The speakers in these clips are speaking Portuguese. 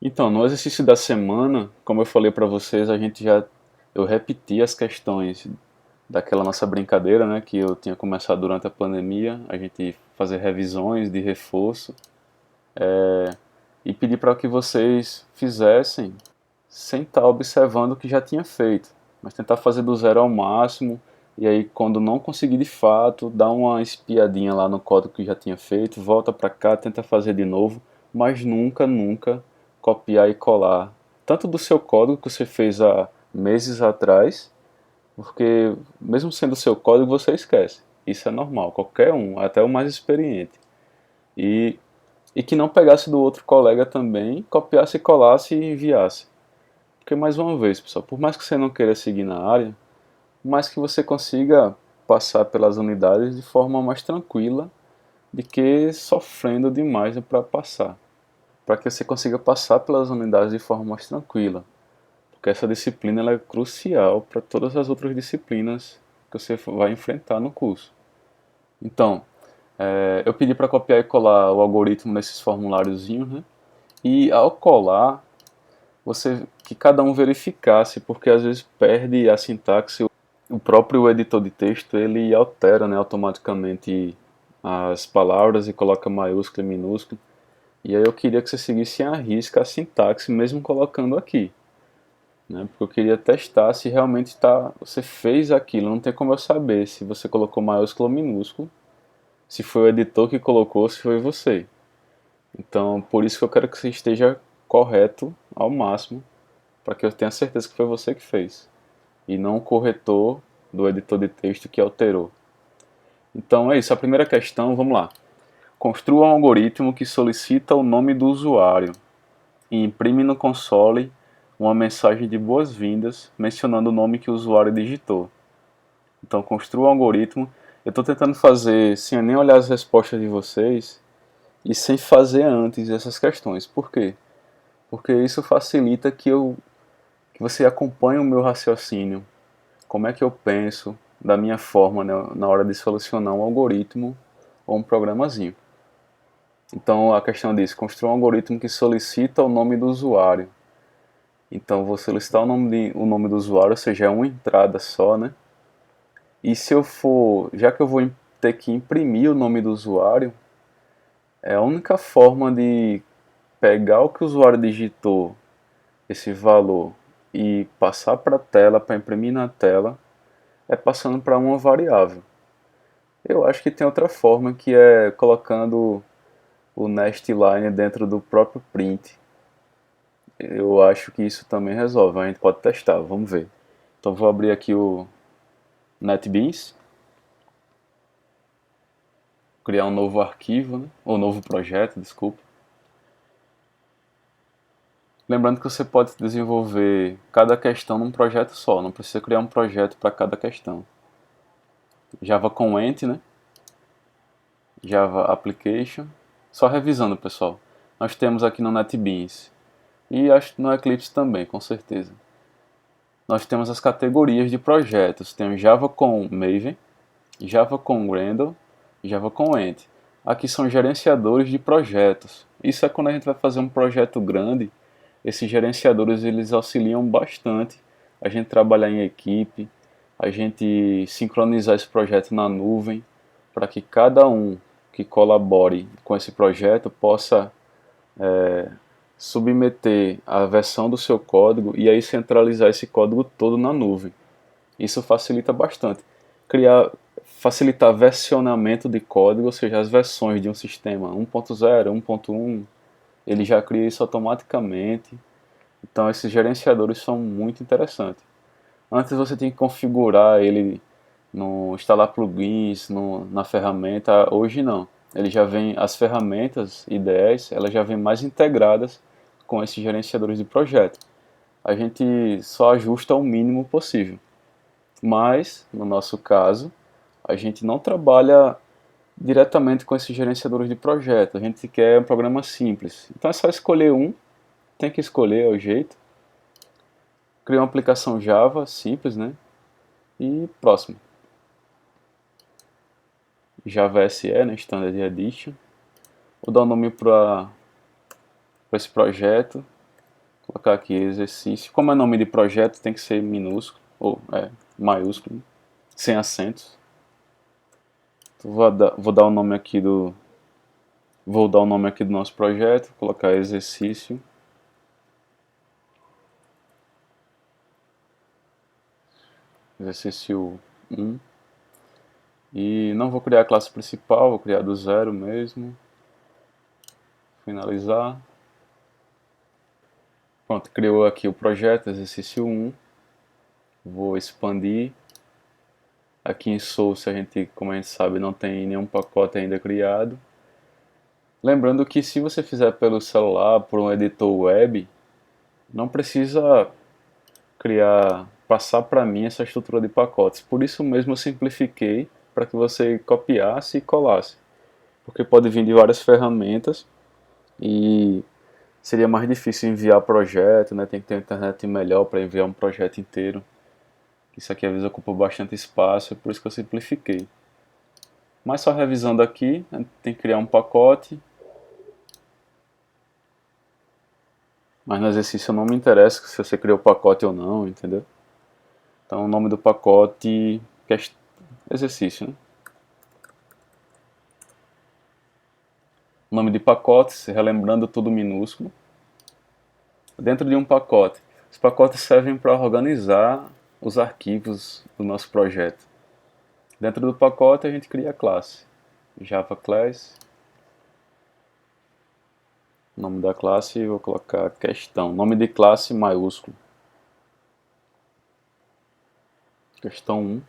Então, no exercício da semana, como eu falei para vocês, eu repeti as questões daquela nossa brincadeira, né, que eu tinha começado durante a pandemia, a gente fazer revisões de reforço e pedi para que vocês fizessem sem estar observando o que já tinha feito, mas tentar fazer do zero ao máximo e aí quando não conseguir de fato, dá uma espiadinha lá no código que já tinha feito, volta para cá, tenta fazer de novo, mas nunca copiar e colar tanto do seu código que você fez há meses atrás, porque mesmo sendo o seu código você esquece. Isso é normal, qualquer um, até o mais experiente. E, e que não pegasse do outro colega também, copiasse, colasse e enviasse. Porque, mais uma vez, pessoal, por mais que você não queira seguir na área, mais que você consiga passar pelas unidades de forma mais tranquila do que sofrendo demais para passar. Para que você consiga passar pelas unidades de forma mais tranquila. Porque essa disciplina ela é crucial para todas as outras disciplinas que você vai enfrentar no curso. Então, eu pedi para copiar e colar o algoritmo nesses formuláriozinhos, né? E ao colar, você que cada um verificasse, porque às vezes perde a sintaxe. O próprio editor de texto ele altera, né, automaticamente as palavras e coloca maiúsculo e minúsculo. E aí eu queria que você seguisse à risca a sintaxe, mesmo colocando aqui, né? Porque eu queria testar se realmente você fez aquilo. Não tem como eu saber se você colocou maiúsculo ou minúsculo, se foi o editor que colocou, se foi você. Então, por isso que eu quero que você esteja correto ao máximo, para que eu tenha certeza que foi você que fez, e não o corretor do editor de texto que alterou. Então é isso, a primeira questão, vamos lá. Construa um algoritmo que solicita o nome do usuário e imprime no console uma mensagem de boas-vindas mencionando o nome que o usuário digitou. Então construa um algoritmo. Eu estou tentando fazer sem nem olhar as respostas de vocês e sem fazer antes essas questões. Por quê? Porque isso facilita que você acompanhe o meu raciocínio, como é que eu penso da minha forma, né, na hora de solucionar um algoritmo ou um programazinho. Então a questão diz, construa um algoritmo que solicita o nome do usuário. Então vou solicitar o nome do usuário, ou seja, é uma entrada só, né? E se eu for, já que eu vou ter que imprimir o nome do usuário, é a única forma de pegar o que o usuário digitou, esse valor, e passar para a tela, para imprimir na tela, é passando para uma variável. Eu acho que tem outra forma que é colocando o nest line dentro do próprio print. Eu acho que isso também resolve, a gente pode testar, vamos ver. Então vou abrir aqui o NetBeans, criar um novo arquivo, né? Ou novo projeto, desculpa. Lembrando que você pode desenvolver cada questão num projeto só, não precisa criar um projeto para cada questão. Java com Ent, né? Java Application. Só revisando, pessoal. Nós temos aqui no NetBeans e acho que no Eclipse também, com certeza. Nós temos as categorias de projetos. Tem Java com Maven, Java com Gradle, Java com Ent. Aqui são gerenciadores de projetos. Isso é quando a gente vai fazer um projeto grande. Esses gerenciadores eles auxiliam bastante a gente trabalhar em equipe, a gente sincronizar esse projeto na nuvem, para que cada um que colabore com esse projeto possa submeter a versão do seu código e aí centralizar esse código todo na nuvem. Isso facilita bastante. Criar, facilitar versionamento de código, ou seja, as versões de um sistema 1.0, 1.1, ele já cria isso automaticamente. Então esses gerenciadores são muito interessantes. Antes você tem que configurar ele, no, instalar plugins na ferramenta, hoje não. Ele já vem, as ferramentas IDEs, elas já vêm mais integradas com esses gerenciadores de projeto. A gente só ajusta o mínimo possível. Mas, no nosso caso, a gente não trabalha diretamente com esses gerenciadores de projeto. A gente quer um programa simples. Então é só escolher um, tem que escolher, é o jeito. Criar uma aplicação Java simples, né? E próximo. Java SE, né? Standard Edition. Vou dar o um nome para esse projeto. colocar aqui exercício. Como é nome de projeto, tem que ser minúsculo, ou maiúsculo, sem acentos. Então, vou dar o nome aqui do nosso projeto, colocar exercício. Exercício 1. E não vou criar a classe principal, vou criar do zero mesmo. Finalizar. Pronto, criou aqui o projeto, exercício 1. Vou expandir. Aqui em Source a gente, como a gente sabe, não tem nenhum pacote ainda criado. Lembrando que se você fizer pelo celular, por um editor web, não precisa passar para mim essa estrutura de pacotes. Por isso mesmo eu simplifiquei para que você copiasse e colasse. Porque pode vir de várias ferramentas e seria mais difícil enviar projeto, né? Tem que ter uma internet melhor para enviar um projeto inteiro. Isso aqui às vezes ocupa bastante espaço, é por isso que eu simplifiquei. Mas só revisando aqui, a gente tem que criar um pacote. Mas no exercício não me interessa se você criou o pacote ou não, entendeu? Então o nome do pacote é exercício, né? Nome de pacotes, relembrando tudo minúsculo. Dentro de um pacote, os pacotes servem para organizar os arquivos do nosso projeto. Dentro do pacote a gente cria a classe. Java Class. Nome da classe, vou colocar questão. Nome de classe maiúsculo. Questão 1.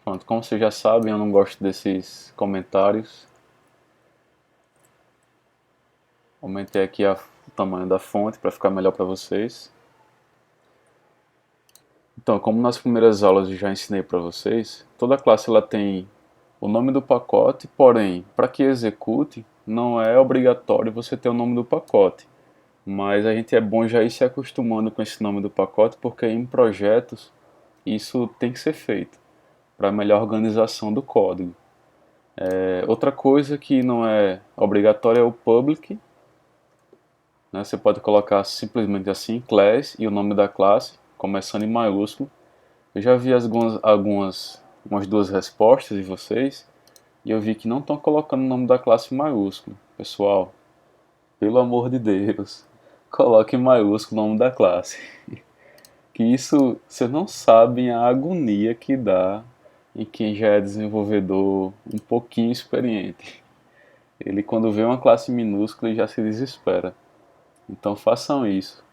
Pronto, como vocês já sabem, eu não gosto desses comentários. Aumentei aqui o tamanho da fonte para ficar melhor para vocês. Então, como nas primeiras aulas eu já ensinei para vocês, toda classe ela tem o nome do pacote, porém, para que execute, não é obrigatório você ter o nome do pacote. Mas a gente é bom já ir se acostumando com esse nome do pacote, porque em projetos isso tem que ser feito para melhor organização do código. Outra coisa que não é obrigatória é o public. Né? Você pode colocar simplesmente assim, class, e o nome da classe, começando em maiúsculo. Eu já vi umas duas respostas de vocês, e eu vi que não estão colocando o nome da classe em maiúsculo. Pessoal, pelo amor de Deus, coloque em maiúsculo o nome da classe. Que isso, vocês não sabem a agonia que dá em quem já é desenvolvedor um pouquinho experiente. Ele, quando vê uma classe minúscula, já se desespera. Então façam isso.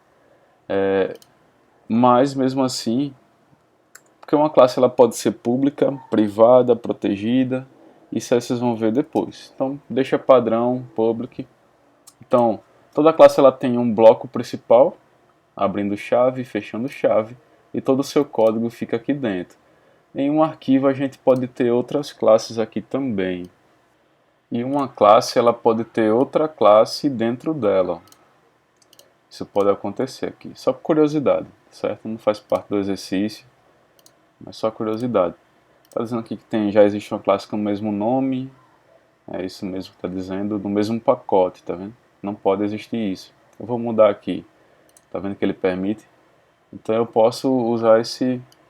Mas mesmo assim, porque uma classe ela pode ser pública, privada, protegida, isso aí vocês vão ver depois. Então deixa padrão, public. Então toda classe ela tem um bloco principal, abrindo chave, fechando chave, e todo o seu código fica aqui dentro. Em um arquivo a gente pode ter outras classes aqui também. E uma classe ela pode ter outra classe dentro dela. Isso pode acontecer aqui, só por curiosidade, certo? Não faz parte do exercício, mas só curiosidade. Está dizendo aqui que já existe uma classe com o mesmo nome, é isso mesmo que está dizendo, no mesmo pacote, tá vendo? Não pode existir isso. Eu vou mudar aqui, tá vendo que ele permite? Então eu posso usar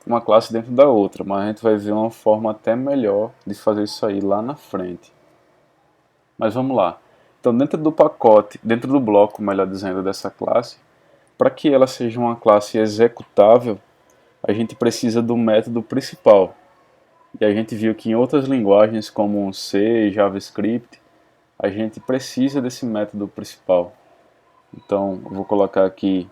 uma classe dentro da outra, mas a gente vai ver uma forma até melhor de fazer isso aí lá na frente. Mas vamos lá. Então dentro do pacote, dentro do bloco, melhor dizendo, dessa classe, para que ela seja uma classe executável, a gente precisa do método principal. E a gente viu que em outras linguagens como C, JavaScript, a gente precisa desse método principal. Então eu vou colocar aqui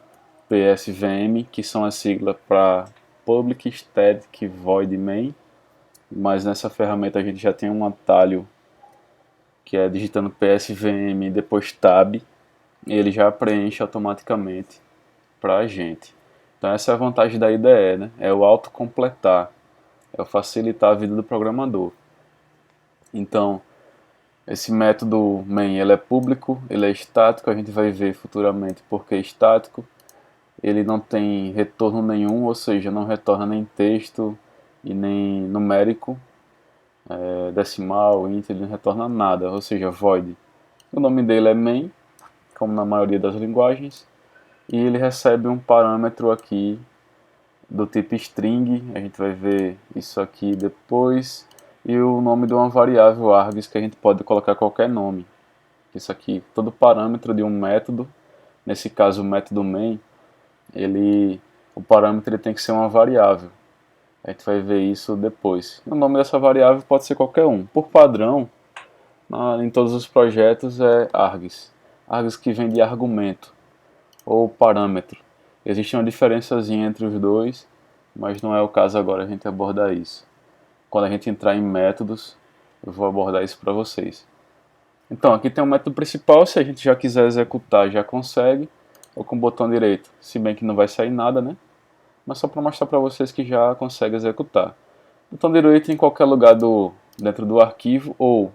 PSVM, que são as siglas para Public Static Void Main, mas nessa ferramenta a gente já tem um atalho que é digitando PSVM e depois Tab, e ele já preenche automaticamente para a gente. Então essa é a vantagem da IDE, né? É o autocompletar, é o facilitar a vida do programador. Então esse método main ele é público, ele é estático, a gente vai ver futuramente porque é estático. Ele não tem retorno nenhum, ou seja, não retorna nem texto e nem numérico, decimal, int, ele não retorna nada, ou seja, void. O nome dele é main, como na maioria das linguagens, e ele recebe um parâmetro aqui do tipo string, a gente vai ver isso aqui depois, e o nome de uma variável args que a gente pode colocar qualquer nome. Isso aqui, todo parâmetro de um método, nesse caso o método main, o parâmetro ele tem que ser uma variável. A gente vai ver isso depois. O nome dessa variável pode ser qualquer um. Por padrão, em todos os projetos é args. Args que vem de argumento ou parâmetro. Existe uma diferençazinha entre os dois, mas não é o caso agora a gente abordar isso. Quando a gente entrar em métodos, eu vou abordar isso para vocês. Então, aqui tem o método principal, se a gente já quiser executar, já consegue, ou com o botão direito, se bem que não vai sair nada, né? Mas só para mostrar para vocês que já consegue executar. Botão direito em qualquer lugar dentro do arquivo, ou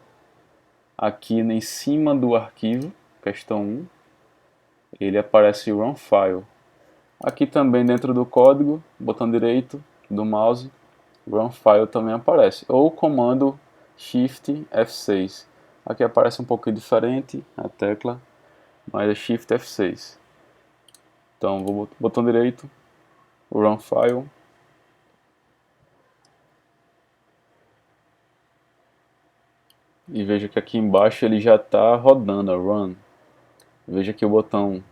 aqui em cima do arquivo, questão 1, ele aparece Run File. Aqui também dentro do código, botão direito do mouse, Run File também aparece. Ou o comando Shift F6. Aqui aparece um pouquinho diferente a tecla, mas é Shift F6. Então vou botão direito, Run File. E veja que aqui embaixo ele já está rodando, Run. Veja que o botão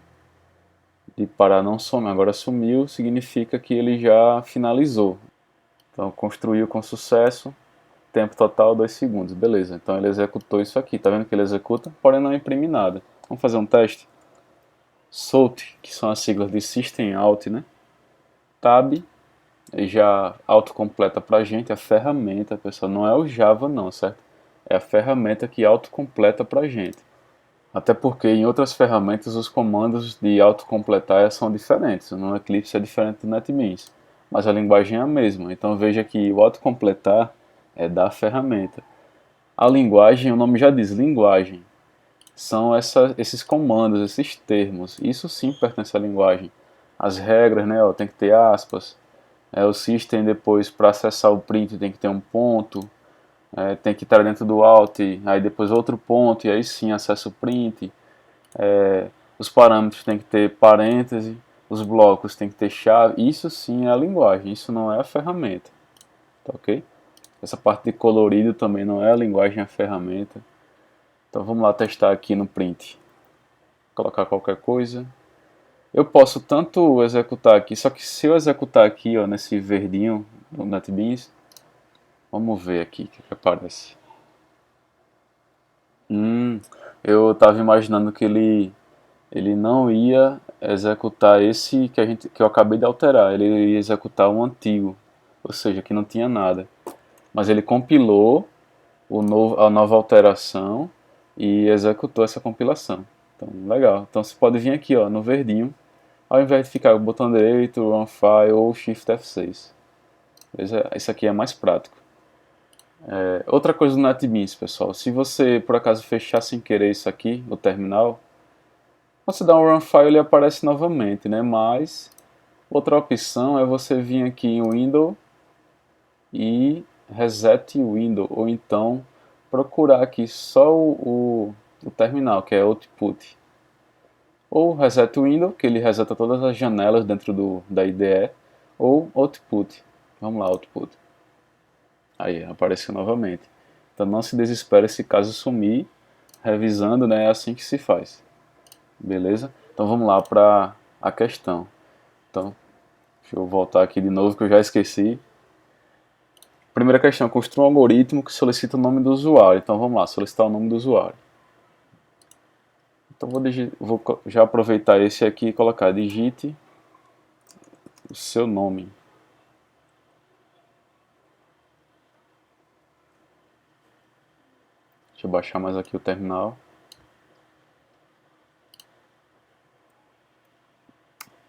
de parar não some, agora sumiu, significa que ele já finalizou. Então construiu com sucesso, tempo total 2 segundos, beleza. Então ele executou isso aqui, tá vendo que ele executa, porém não imprime nada. Vamos fazer um teste. SOUT, que são as siglas de System Out, né? Tab, ele já autocompleta pra gente, a ferramenta, pessoal, não é o Java não, certo? É a ferramenta que autocompleta pra gente. Até porque em outras ferramentas os comandos de autocompletar são diferentes. No Eclipse é diferente do NetBeans, mas a linguagem é a mesma. Então veja que o autocompletar é da ferramenta. A linguagem, o nome já diz, linguagem. São esses comandos, esses termos. Isso sim pertence à linguagem. As regras, né? Ó, tem que ter aspas. O system depois para acessar o print tem que ter um ponto. Tem que estar dentro do alt, aí depois outro ponto, e aí sim acessa o print. Os parâmetros tem que ter parêntese, os blocos tem que ter chave. Isso sim é a linguagem, isso não é a ferramenta. Tá ok? Essa parte de colorido também não é a linguagem, é a ferramenta. Então vamos lá testar aqui no print. Colocar qualquer coisa. Eu posso tanto executar aqui, só que se eu executar aqui, ó, nesse verdinho do NetBeans, vamos ver aqui o que aparece. Eu estava imaginando que ele não ia executar esse que eu acabei de alterar, ele ia executar um antigo, ou seja, que não tinha nada. Mas ele compilou a nova alteração e executou essa compilação. Então, legal. Então você pode vir aqui, ó, no verdinho, ao invés de ficar com o botão direito, Run File ou Shift F6. Isso aqui é mais prático. Outra coisa do NetBeans, pessoal, se você por acaso fechar sem querer isso aqui, o terminal, você dá um Run File ele aparece novamente, né? Mas outra opção é você vir aqui em Window e Reset Window, ou então procurar aqui só o terminal, que é Output. Ou Reset Window, que ele reseta todas as janelas dentro da IDE, ou Output. Vamos lá, Output. Aí, apareceu novamente. Então não se desespere se caso sumir, revisando, né, é assim que se faz. Beleza? Então vamos lá para a questão. Então, deixa eu voltar aqui de novo que eu já esqueci. Primeira questão, construa um algoritmo que solicita o nome do usuário. Então vamos lá, solicitar o nome do usuário. Então vou já aproveitar esse aqui e colocar digite o seu nome. Deixa eu baixar mais aqui o terminal.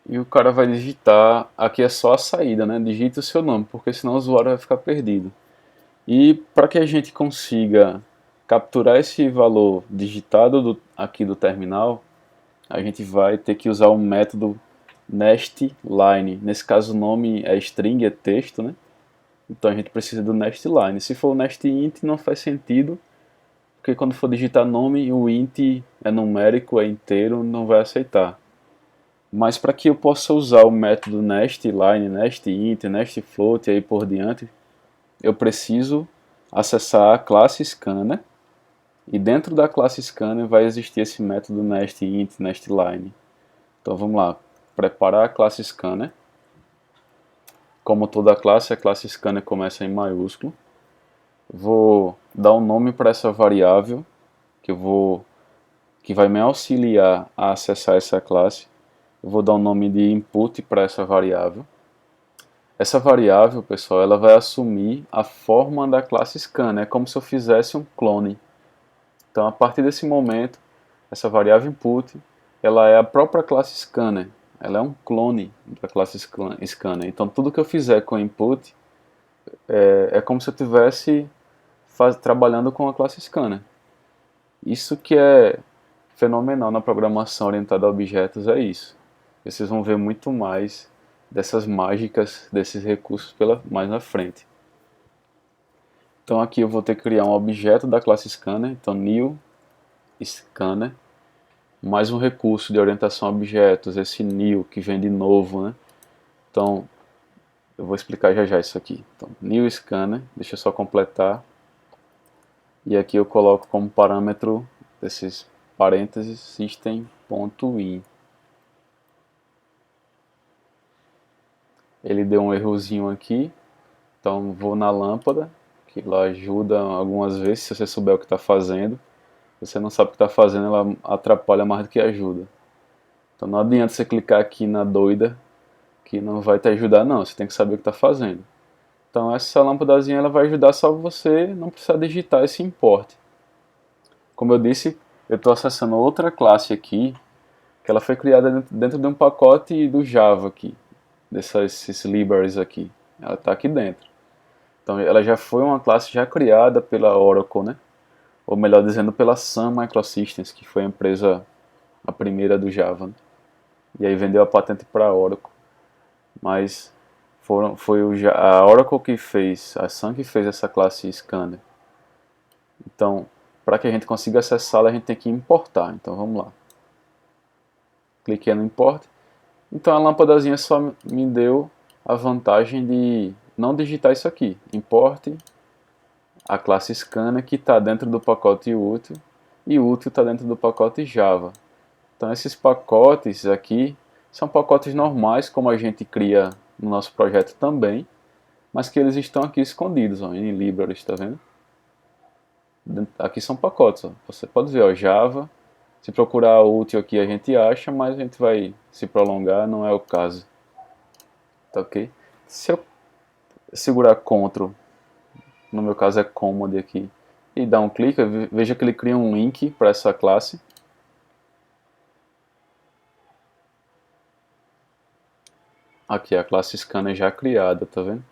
E o cara vai digitar, aqui é só a saída, né? Digite o seu nome, porque senão o usuário vai ficar perdido. E para que a gente consiga capturar esse valor digitado aqui do terminal, a gente vai ter que usar um método nestLine. Nesse caso o nome é string, é texto, né? Então a gente precisa do nestLine. Se for o nestInt não faz sentido, porque quando for digitar nome, o int é numérico, é inteiro, não vai aceitar. Mas para que eu possa usar o método nestLine, nestInt, nestFloat e aí por diante, eu preciso acessar a classe scanner, e dentro da classe scanner vai existir esse método nestInt, nestLine. Então vamos lá, preparar a classe scanner. Como toda classe, a classe scanner começa em maiúsculo. Vou dar um nome para essa variável que vai me auxiliar a acessar essa classe. Eu vou dar um nome de input para essa variável. Essa variável, pessoal, ela vai assumir a forma da classe scanner, é como se eu fizesse um clone. Então, a partir desse momento, essa variável input, ela é a própria classe scanner, ela é um clone da classe scanner. Então, tudo que eu fizer com input é como se eu estivesse trabalhando com a classe scanner. Isso que é fenomenal na programação orientada a objetos, é isso. Vocês vão ver muito mais dessas mágicas, desses recursos mais na frente. Então aqui eu vou ter que criar um objeto da classe scanner, então new scanner, mais um recurso de orientação a objetos, esse new que vem de novo, né? Então eu vou explicar já já isso aqui. Então new scanner, deixa eu só completar. E aqui eu coloco como parâmetro desses parênteses system.in. Ele deu um errozinho aqui, então vou na lâmpada, que ela ajuda algumas vezes se você souber o que está fazendo. Se você não sabe o que está fazendo, ela atrapalha mais do que ajuda. Então não adianta você clicar aqui na doida, que não vai te ajudar não, você tem que saber o que está fazendo. Então essa lâmpadazinha ela vai ajudar só você não precisar digitar esse import. Como eu disse, eu estou acessando outra classe aqui, que ela foi criada dentro de um pacote do Java aqui, desses libraries aqui. Ela está aqui dentro. Então ela já foi uma classe já criada pela Oracle, né? Ou melhor dizendo, pela Sun Microsystems, que foi a empresa, a primeira do Java, né? E aí vendeu a patente para a Oracle. Mas foi a Oracle que fez, a Sun que fez essa classe scanner. Então, para que a gente consiga acessá-la, a gente tem que importar. Então vamos lá. Cliquei no import. Então a lâmpadazinha só me deu a vantagem de não digitar isso aqui. Import a classe scanner que está dentro do pacote útil e útil está dentro do pacote Java. Então esses pacotes aqui são pacotes normais como a gente cria no nosso projeto também, mas que eles estão aqui escondidos, ó, em libraries, está vendo? Aqui são pacotes, ó. Você pode ver, ó, Java. Se procurar útil aqui a gente acha, mas a gente vai se prolongar, não é o caso. Tá ok? Se eu segurar Ctrl, no meu caso é Command aqui, e dar um clique, veja que ele cria um link para essa classe. Aqui a classe scanner já criada, tá vendo?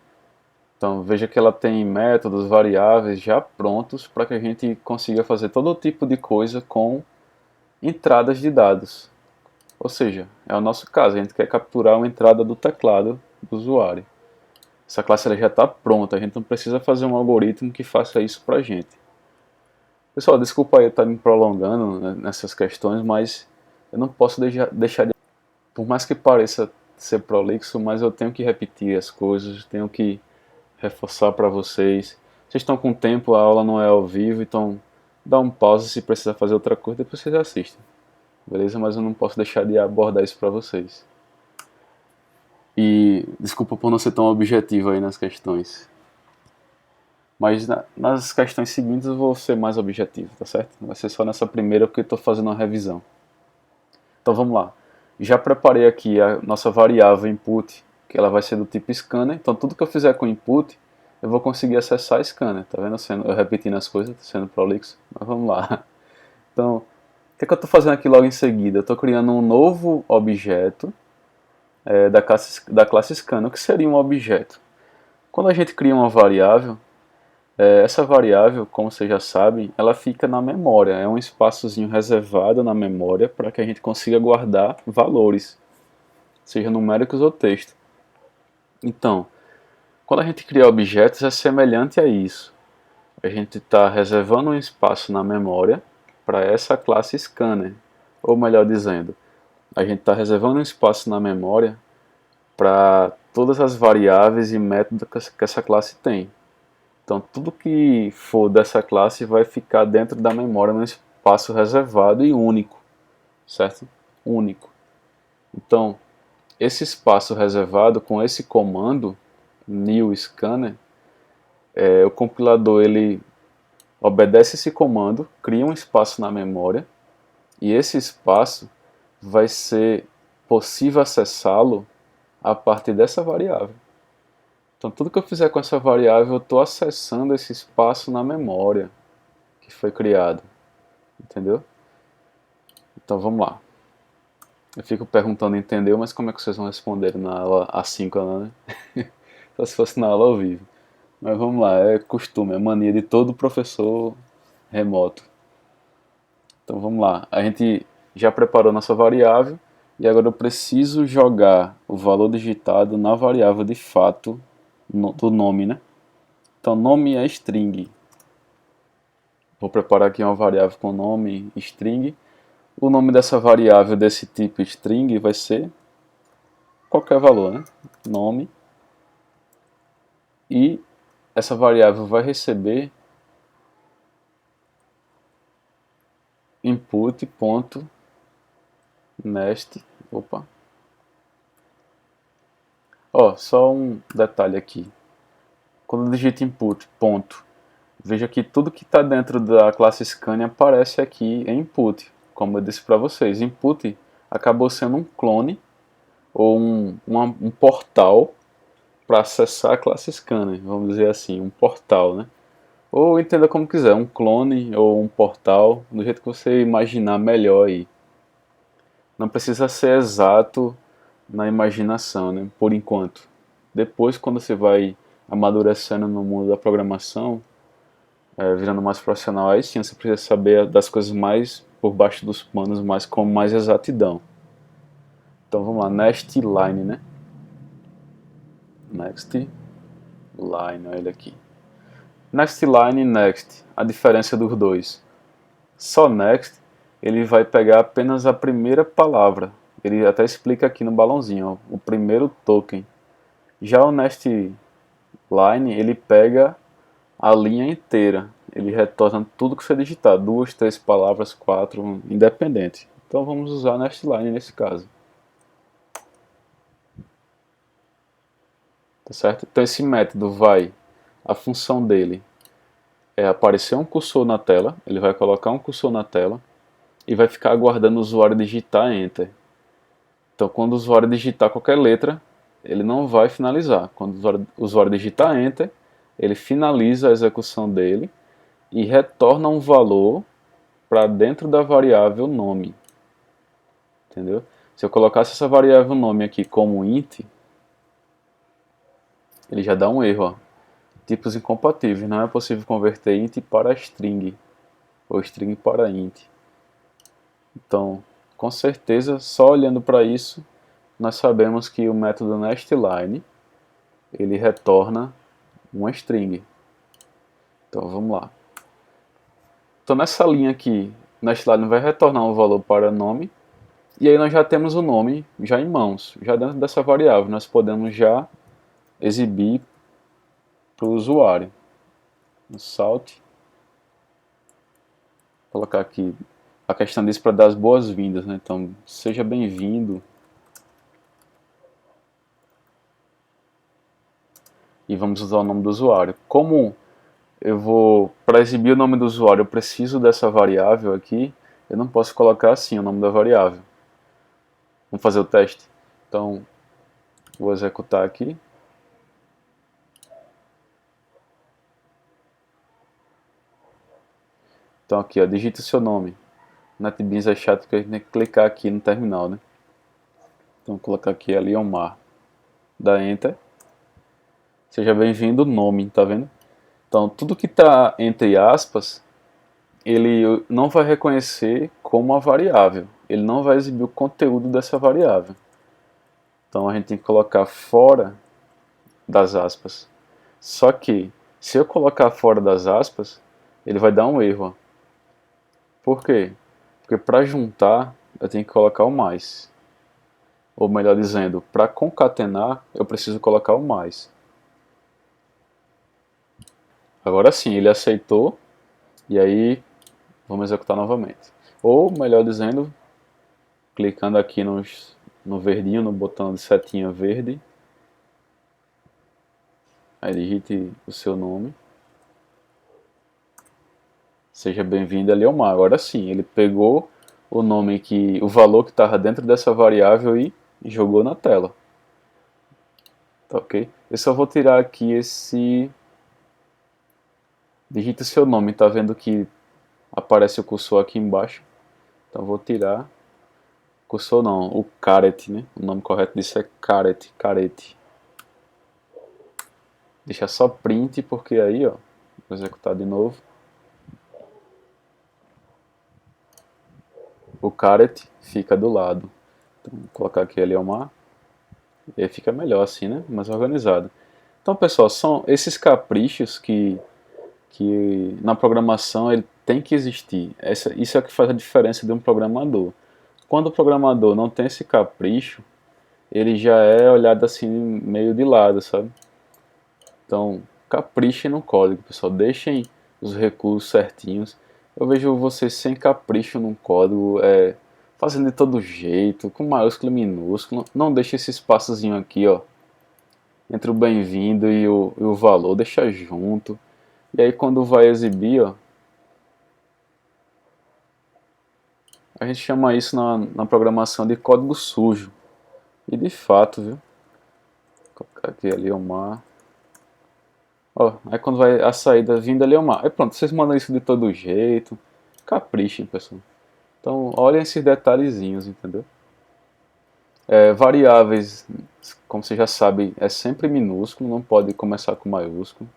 Então veja que ela tem métodos, variáveis já prontos para que a gente consiga fazer todo tipo de coisa com entradas de dados. Ou seja, é o nosso caso, a gente quer capturar uma entrada do teclado do usuário. Essa classe ela já está pronta, a gente não precisa fazer um algoritmo que faça isso para a gente. Pessoal, desculpa aí eu estar me prolongando, né, nessas questões, mas eu não posso deixar de... Por mais que pareça ser prolixo, mas eu tenho que repetir as coisas, tenho que reforçar para vocês. Vocês estão com tempo, a aula não é ao vivo, então dá um pause se precisar fazer outra coisa, depois vocês assistem. Beleza? Mas eu não posso deixar de abordar isso para vocês. E desculpa por não ser tão objetivo aí nas questões. Mas nas questões seguintes eu vou ser mais objetivo, tá certo? Vai ser só nessa primeira porque eu estou fazendo uma revisão. Então vamos lá. Já preparei aqui a nossa variável input, que ela vai ser do tipo scanner. Então tudo que eu fizer com input, eu vou conseguir acessar scanner. Tá vendo? Eu repetindo as coisas, sendo prolixo. Mas vamos lá. Então, o que é que eu estou fazendo aqui logo em seguida? Eu estou criando um novo objeto da classe scanner. O que seria um objeto? Quando a gente cria uma variável, essa variável, como vocês já sabem, ela fica na memória. É um espaçozinho reservado na memória para que a gente consiga guardar valores, seja numéricos ou texto. Então, quando a gente cria objetos, é semelhante a isso. A gente está reservando um espaço na memória para essa classe scanner. Ou melhor dizendo, a gente está reservando um espaço na memória para todas as variáveis e métodos que essa classe tem. Então tudo que for dessa classe vai ficar dentro da memória num espaço reservado e único, certo? Único. Então, esse espaço reservado com esse comando new scanner, o compilador ele obedece esse comando, cria um espaço na memória e esse espaço vai ser possível acessá-lo a partir dessa variável. Então tudo que eu fizer com essa variável eu estou acessando esse espaço na memória que foi criado, entendeu? Então vamos lá. Eu fico perguntando, entendeu? Mas como é que vocês vão responder na aula assíncrona, né? Só se fosse na aula ao vivo. Mas vamos lá, é costume, é mania de todo professor remoto. Então vamos lá, a gente já preparou nossa variável e agora eu preciso jogar o valor digitado na variável de fato do nome, né? Então nome é string. Vou preparar aqui uma variável com nome string. O nome dessa variável desse tipo string vai ser qualquer valor, né? Nome. E essa variável vai receber input.nest. Opa. Ó, só um detalhe aqui. Quando eu digito input, ponto, veja que tudo que está dentro da classe scan aparece aqui em input. Como eu disse para vocês, input acabou sendo um clone ou um portal para acessar a classe scanner, vamos dizer assim, um portal, né? Ou entenda como quiser, um clone ou um portal, do jeito que você imaginar melhor aí. Não precisa ser exato na imaginação, né? Por enquanto. Depois, quando você vai amadurecendo no mundo da programação, virando mais profissional, aí sim você precisa saber das coisas mais por baixo dos panos, mas com mais exatidão. Então vamos lá, next line, né? Next line, olha ele aqui. Next line e next, a diferença dos dois. Só next, ele vai pegar apenas a primeira palavra. Ele até explica aqui no balãozinho, ó, o primeiro token. Já o next line, ele pega a linha inteira. Ele retorna tudo que você digitar, 2, 3 palavras, 4, independente. Então vamos usar next line nesse caso. Tá certo? Então esse método vai, a função dele é aparecer um cursor na tela, ele vai colocar um cursor na tela e vai ficar aguardando o usuário digitar Enter. Então quando o usuário digitar qualquer letra, ele não vai finalizar. Quando o usuário digitar Enter, ele finaliza a execução dele e retorna um valor para dentro da variável nome. Entendeu? Se eu colocasse essa variável nome aqui como int, ele já dá um erro. Ó. Tipos incompatíveis. Não é possível converter int para string ou string para int. Então, com certeza, só olhando para isso, nós sabemos que o método nestLine ele retorna uma string. Então, vamos lá. Então, nessa linha aqui, nestLine vai retornar um valor para nome. E aí nós já temos o nome já em mãos. Já dentro dessa variável, nós podemos já exibir para o usuário. No salt. Vou colocar aqui a questão disso para dar as boas-vindas, né? Então, seja bem-vindo. E vamos usar o nome do usuário. Como eu vou, para exibir o nome do usuário, eu preciso dessa variável aqui, eu não posso colocar assim o nome da variável. Vamos fazer o teste. Então, vou executar aqui. Então aqui, ó, digite o seu nome. NetBeans é chato porque a gente tem que clicar aqui no terminal, né? Então vou colocar aqui Aliomar. Dá Enter. Seja bem-vindo, nome, tá vendo? Então tudo que está entre aspas, ele não vai reconhecer como uma variável. Ele não vai exibir o conteúdo dessa variável. Então a gente tem que colocar fora das aspas. Só que, se eu colocar fora das aspas, ele vai dar um erro. Ó. Por quê? Porque para juntar eu tenho que colocar o mais. Ou melhor dizendo, para concatenar eu preciso colocar o mais. Agora sim, ele aceitou e aí vamos executar novamente. Ou melhor dizendo, clicando aqui no verdinho, no botão de setinha verde, aí digite o seu nome. Seja bem-vindo a Leomar. Agora sim, ele pegou o valor que estava dentro dessa variável e jogou na tela. Tá ok? Eu só vou tirar aqui esse. Digita seu nome, tá vendo que aparece o cursor aqui embaixo? Então vou tirar. Cursor não, o caret, né? O nome correto disso é caret, carete. Deixa só print porque aí, ó, vou executar de novo. O caret fica do lado. Então, vou colocar aqui Eliomar. E aí fica melhor assim, né? Mais organizado. Então, pessoal, são esses caprichos que na programação ele tem que existir. Isso é o que faz a diferença de um programador. Quando o programador não tem esse capricho, ele já é olhado assim meio de lado, sabe? Então, caprichem no código, pessoal. Deixem os recursos certinhos. Eu vejo vocês sem capricho no código, fazendo de todo jeito, com maiúsculo e minúsculo. Não deixe esse espaçozinho aqui, ó, entre o bem-vindo e o valor, deixa junto. E aí quando vai exibir, ó, a gente chama isso na programação de código sujo. E de fato, viu? Vou colocar aqui ali o mar. Ó, aí quando vai a saída vindo ali é o mar. Aí pronto, vocês mandam isso de todo jeito. Caprichem, pessoal. Então, olhem esses detalhezinhos, entendeu? Variáveis, como você já sabe, é sempre minúsculo, não pode começar com maiúsculo.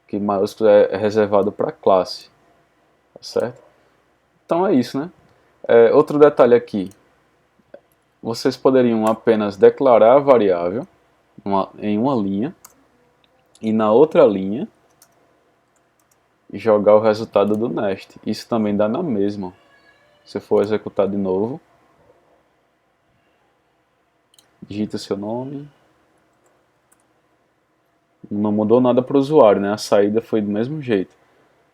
Que maiúsculo é reservado para classe, tá certo? Então é isso, né? Outro detalhe aqui, vocês poderiam apenas declarar a variável em uma linha e na outra linha jogar o resultado do nest. Isso também dá na mesma. Se for executar de novo, digita seu nome. Não mudou nada para o usuário, né? A saída foi do mesmo jeito.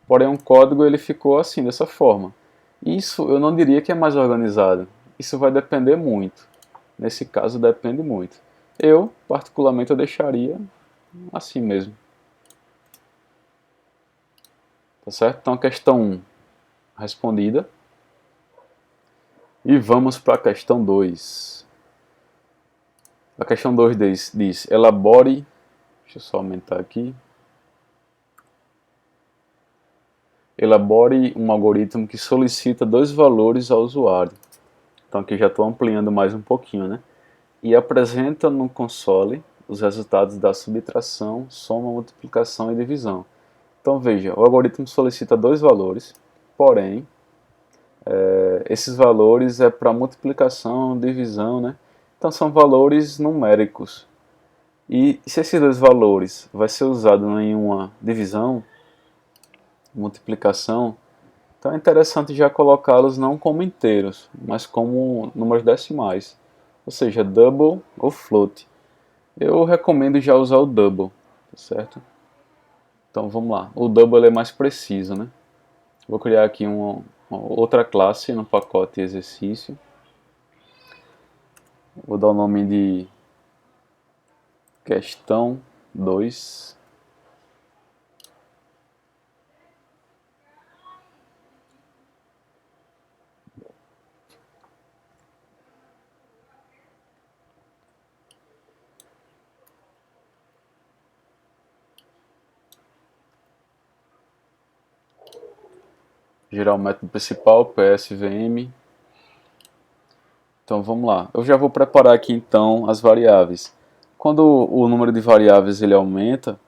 Porém, o código ele ficou assim, dessa forma. Isso eu não diria que é mais organizado. Isso vai depender muito. Nesse caso, depende muito. Eu, particularmente, eu deixaria assim mesmo. Tá certo? Então, a questão 1 respondida. E vamos para a questão 2. A questão 2 diz elabore. Deixa eu só aumentar aqui. Elabore um algoritmo que solicita dois valores ao usuário. Então aqui já estou ampliando mais um pouquinho, né? E apresenta no console os resultados da subtração, soma, multiplicação e divisão. Então veja, o algoritmo solicita dois valores, porém, esses valores é para multiplicação, divisão, né? Então são valores numéricos. E se esses dois valores vai ser usado em uma divisão, multiplicação, então é interessante já colocá-los não como inteiros, mas como números decimais, ou seja, double ou float. Eu recomendo já usar o double, tá certo? Então vamos lá, o double é mais preciso, né? Vou criar aqui uma outra classe no pacote exercício. Vou dar o nome de questão 2. Gerar o método principal, PSVM. Então vamos lá. Eu já vou preparar aqui então as variáveis. Quando o número de variáveis ele aumenta,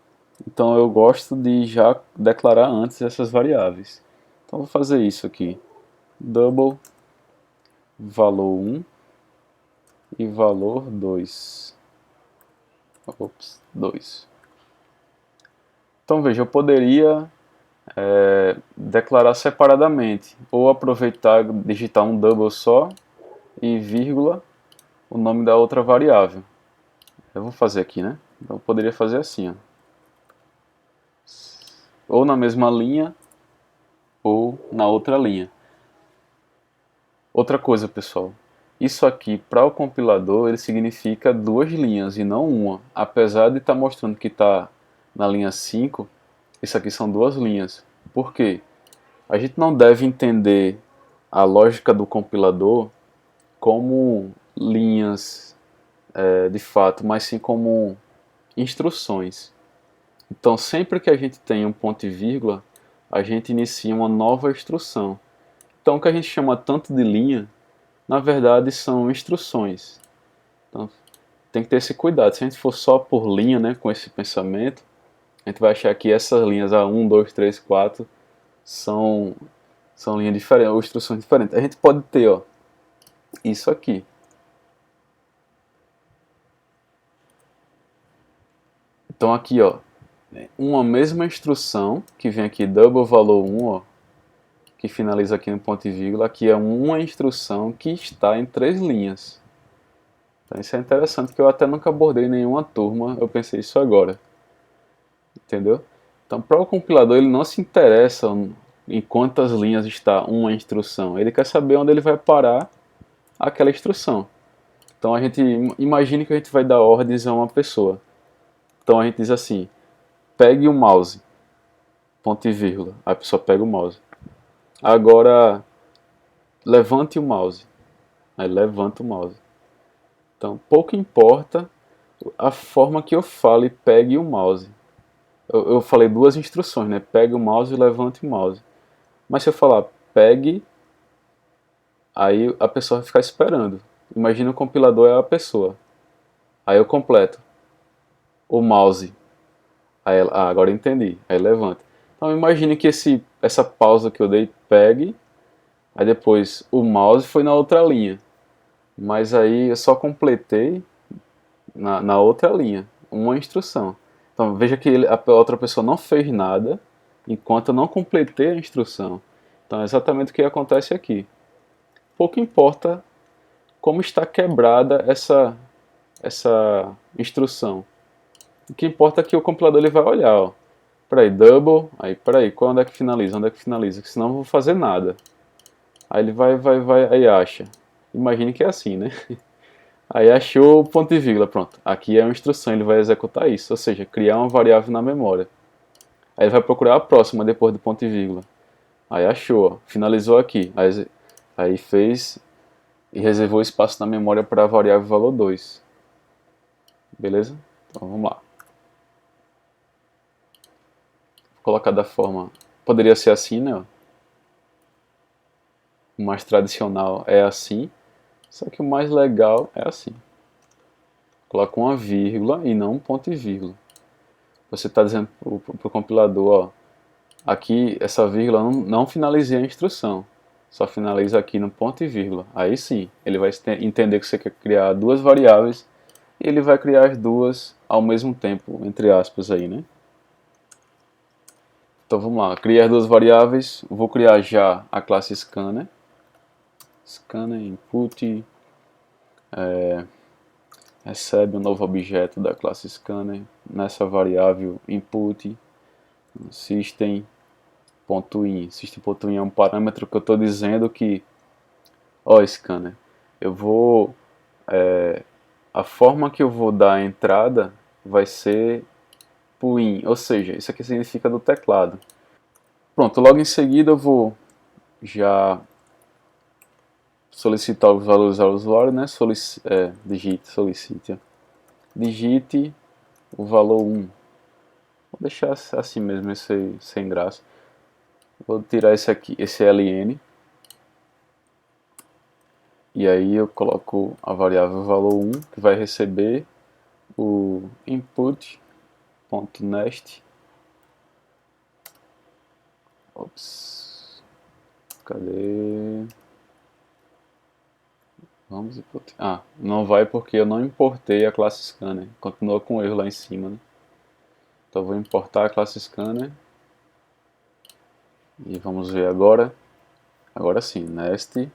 então eu gosto de já declarar antes essas variáveis. Então vou fazer isso aqui. Double valor 1 e valor 2. Ops, 2. Então veja, eu poderia declarar separadamente, ou aproveitar, digitar um double só e vírgula o nome da outra variável. Eu vou fazer aqui, né? Então eu poderia fazer assim, ó. Ou na mesma linha ou na outra linha. Outra coisa, pessoal. Isso aqui, para o compilador, ele significa duas linhas e não uma. Apesar de estar mostrando que está na linha 5, isso aqui são duas linhas. Por quê? A gente não deve entender a lógica do compilador como linhas de fato, mas sim como instruções. Então, sempre que a gente tem um ponto e vírgula, a gente inicia uma nova instrução. Então, o que a gente chama tanto de linha, na verdade, são instruções. Então, tem que ter esse cuidado. Se a gente for só por linha, né, com esse pensamento, a gente vai achar que essas linhas, a 1, 2, 3, 4, são, são linhas diferentes, ou instruções diferentes. A gente pode ter, ó, isso aqui. Então, aqui, ó, uma mesma instrução, que vem aqui double valor 1, ó, que finaliza aqui no ponto e vírgula, aqui é uma instrução que está em três linhas. Então isso é interessante, que eu até nunca abordei em nenhuma turma, eu pensei isso agora. Entendeu? Então, para o compilador, ele não se interessa em quantas linhas está uma instrução. Ele quer saber onde ele vai parar aquela instrução. Então, a gente imagine que a gente vai dar ordens a uma pessoa. Então, a gente diz assim: pegue o mouse, ponto e vírgula. A pessoa pega o mouse. Agora, levante o mouse. Aí levanta o mouse. Então, pouco importa a forma que eu fale pegue o mouse. Eu falei duas instruções, né? Pegue o mouse e levante o mouse. Mas se eu falar pegue, aí a pessoa vai ficar esperando. Imagina o compilador é a pessoa. Aí eu completo o mouse. Aí ela, agora eu entendi. Aí levanta. Então imagine que essa pausa que eu dei pegue, aí depois o mouse foi na outra linha. Mas aí eu só completei na outra linha uma instrução. Então veja que a outra pessoa não fez nada enquanto eu não completei a instrução. Então é exatamente o que acontece aqui. Pouco importa como está quebrada essa instrução. O que importa é que o compilador ele vai olhar, ó. Peraí, double, aí peraí, quando é que finaliza? Onde é que finaliza? Que senão eu não vou fazer nada. Aí ele vai, aí acha. Imagine que é assim, né? Aí achou o ponto e vírgula, pronto. Aqui é uma instrução, ele vai executar isso, ou seja, criar uma variável na memória. Aí ele vai procurar a próxima depois do ponto e vírgula. Aí achou, ó, finalizou aqui. Aí fez e reservou espaço na memória para a variável valor 2. Beleza? Então vamos lá. Vou colocar da forma... Poderia ser assim, né? O mais tradicional é assim, só que o mais legal é assim. Coloca uma vírgula e não um ponto e vírgula. Você está dizendo para o compilador, ó, aqui essa vírgula não finaliza a instrução, só finaliza aqui no ponto e vírgula. Aí sim, ele vai entender que você quer criar duas variáveis e ele vai criar as duas ao mesmo tempo, entre aspas aí, né? Então vamos lá, criar as duas variáveis, vou criar já a classe scanner. Scanner input, recebe um novo objeto da classe scanner nessa variável input system.in. System.in é um parâmetro que eu estou dizendo que, ó, scanner, eu vou, a forma que eu vou dar a entrada vai ser por in, ou seja, isso aqui significa do teclado. Pronto, logo em seguida eu vou já solicitar os valores ao usuário, né? Digite o valor 1. Vou deixar assim mesmo, esse sem graça. Vou tirar esse aqui, esse ln. E aí eu coloco a variável valor 1, que vai receber o input.nest. Ops. Cadê? Vamos input. Ah, não vai porque eu não importei a classe scanner. Continua com erro lá em cima, né? Então eu vou importar a classe scanner. E vamos ver agora. Agora sim, nest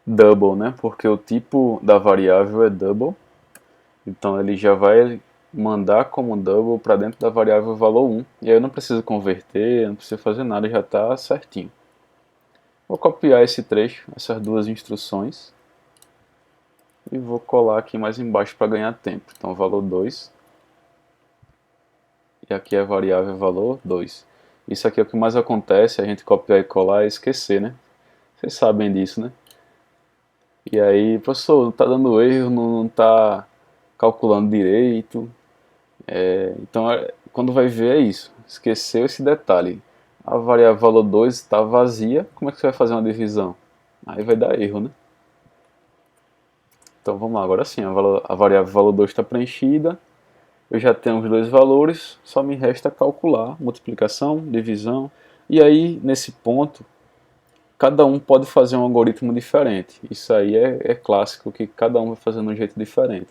double, né? Porque o tipo da variável é double. Então ele já vai mandar como double para dentro da variável valor 1. E aí eu não preciso converter, não preciso fazer nada, já está certinho. Vou copiar esse trecho, essas duas instruções, e vou colar aqui mais embaixo para ganhar tempo. Então valor 2, e aqui é a variável valor 2. Isso aqui é o que mais acontece, a gente copiar e colar e esquecer, né? Vocês sabem disso, né? E aí, professor, tá dando erro, não tá calculando direito. Então, quando vai ver é isso. Esqueceu esse detalhe. A variável valor 2 está vazia, como é que você vai fazer uma divisão? Aí vai dar erro, né? Então vamos lá, agora sim, a variável valor 2 está preenchida. Eu já tenho os dois valores, só me resta calcular multiplicação, divisão. E aí, nesse ponto, cada um pode fazer um algoritmo diferente. Isso aí é clássico, que cada um vai fazer de um jeito diferente.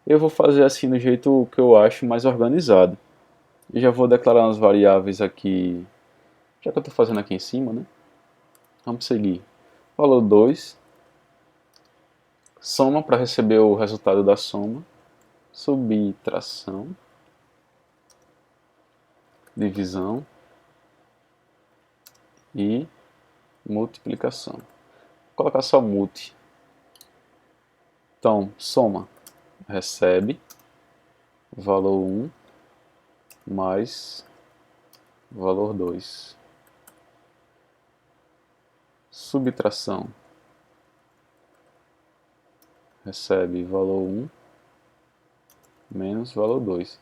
Eu vou fazer assim do jeito que eu acho mais organizado. E já vou declarar as variáveis aqui, já que eu estou fazendo aqui em cima, né? Vamos seguir. Valor 2, soma para receber o resultado da soma, subtração, divisão e multiplicação. Vou colocar só multi. Então, soma, recebe, valor 1 mais valor 2. Subtração, recebe valor 1 menos valor 2.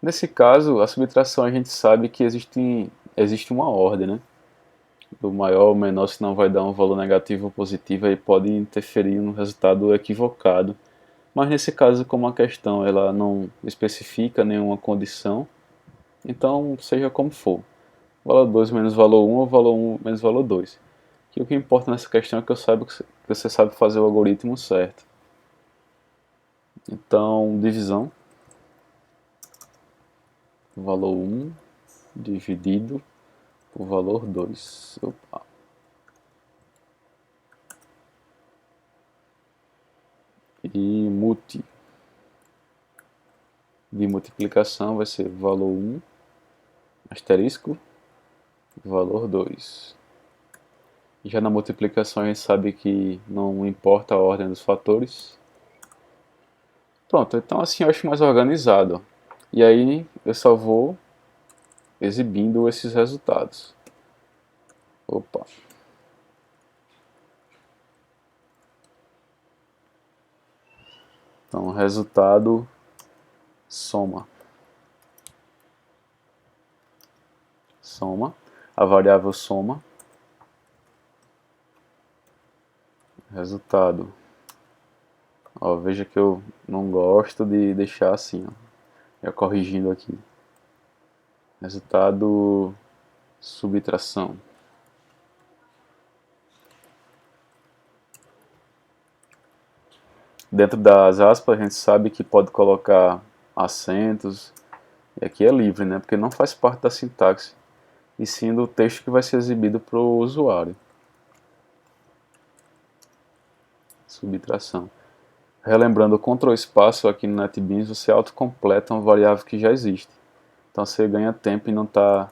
Nesse caso, a subtração a gente sabe que existe uma ordem, né? Do maior ao menor, senão vai dar um valor negativo ou positivo e pode interferir no resultado equivocado. Mas nesse caso, como a questão ela não especifica nenhuma condição, então seja como for. Valor 2 menos valor 1 ou valor 1 menos valor 2. Que o que importa nessa questão é que eu saiba que você sabe fazer o algoritmo certo. Então, divisão, valor 1 dividido por valor 2. Opa. E multi de multiplicação vai ser valor 1 asterisco valor 2. Já na multiplicação a gente sabe que não importa a ordem dos fatores. Pronto, então assim eu acho mais organizado. E aí eu só vou exibindo esses resultados. Opa. Então resultado soma. Soma. A variável soma. Resultado. Ó, veja que eu não gosto de deixar assim, ó. Já corrigindo aqui. Resultado subtração. Dentro das aspas a gente sabe que pode colocar acentos. E aqui é livre, né? Porque não faz parte da sintaxe. E sim do texto que vai ser exibido para o usuário. Subtração. Relembrando, o Ctrl espaço aqui no NetBeans você autocompleta uma variável que já existe. Então você ganha tempo e não está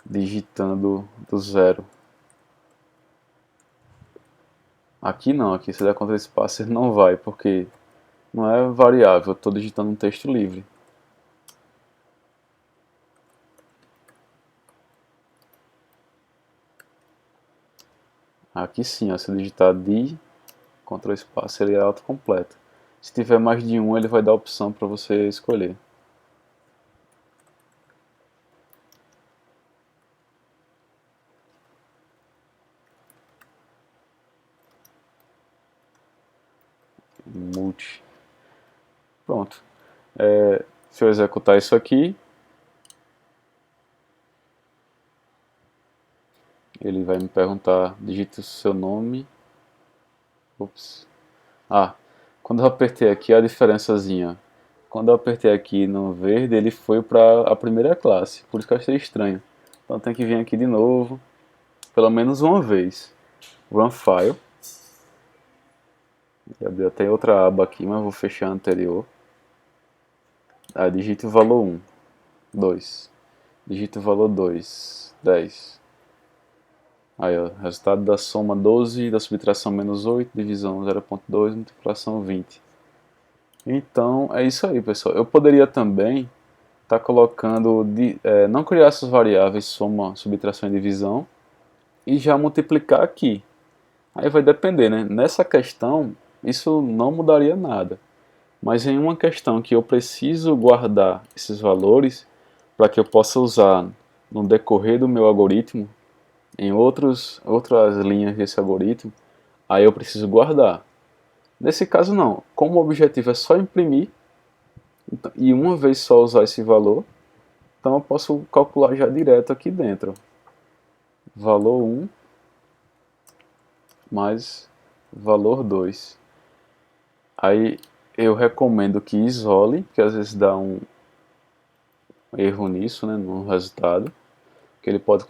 digitando do zero. Aqui não, aqui se der Ctrl espaço ele não vai, porque não é variável, eu estou digitando um texto livre. Aqui sim, ó, se digitar di, Ctrl espaço, ele é autocompleto. Se tiver mais de um, ele vai dar a opção para você escolher. Multi. Pronto. Se eu executar isso aqui, ele vai me perguntar, digite o seu nome. Ups. Ah, quando eu apertei aqui a diferençazinha. Quando eu apertei aqui no verde, ele foi para a primeira classe. Por isso que eu achei estranho. Então tem que vir aqui de novo, pelo menos uma vez. Run File. Já deu até outra aba aqui, mas vou fechar a anterior. Digite o valor 1, 2. Digite o valor 2, 10. Aí, ó, resultado da soma 12, da subtração menos 8, divisão 0,2, multiplicação 20. Então, é isso aí, pessoal. Eu poderia também estar colocando, não criar essas variáveis soma, subtração e divisão, e já multiplicar aqui. Aí vai depender, né? Nessa questão, isso não mudaria nada. Mas em uma questão que eu preciso guardar esses valores para que eu possa usar no decorrer do meu algoritmo, em outras linhas desse algoritmo, aí eu preciso guardar. Nesse caso não, como o objetivo é só imprimir, e uma vez só usar esse valor, então eu posso calcular já direto aqui dentro. Valor 1 mais valor 2. Aí eu recomendo que isole, que às vezes dá um erro nisso, né, no resultado, que ele pode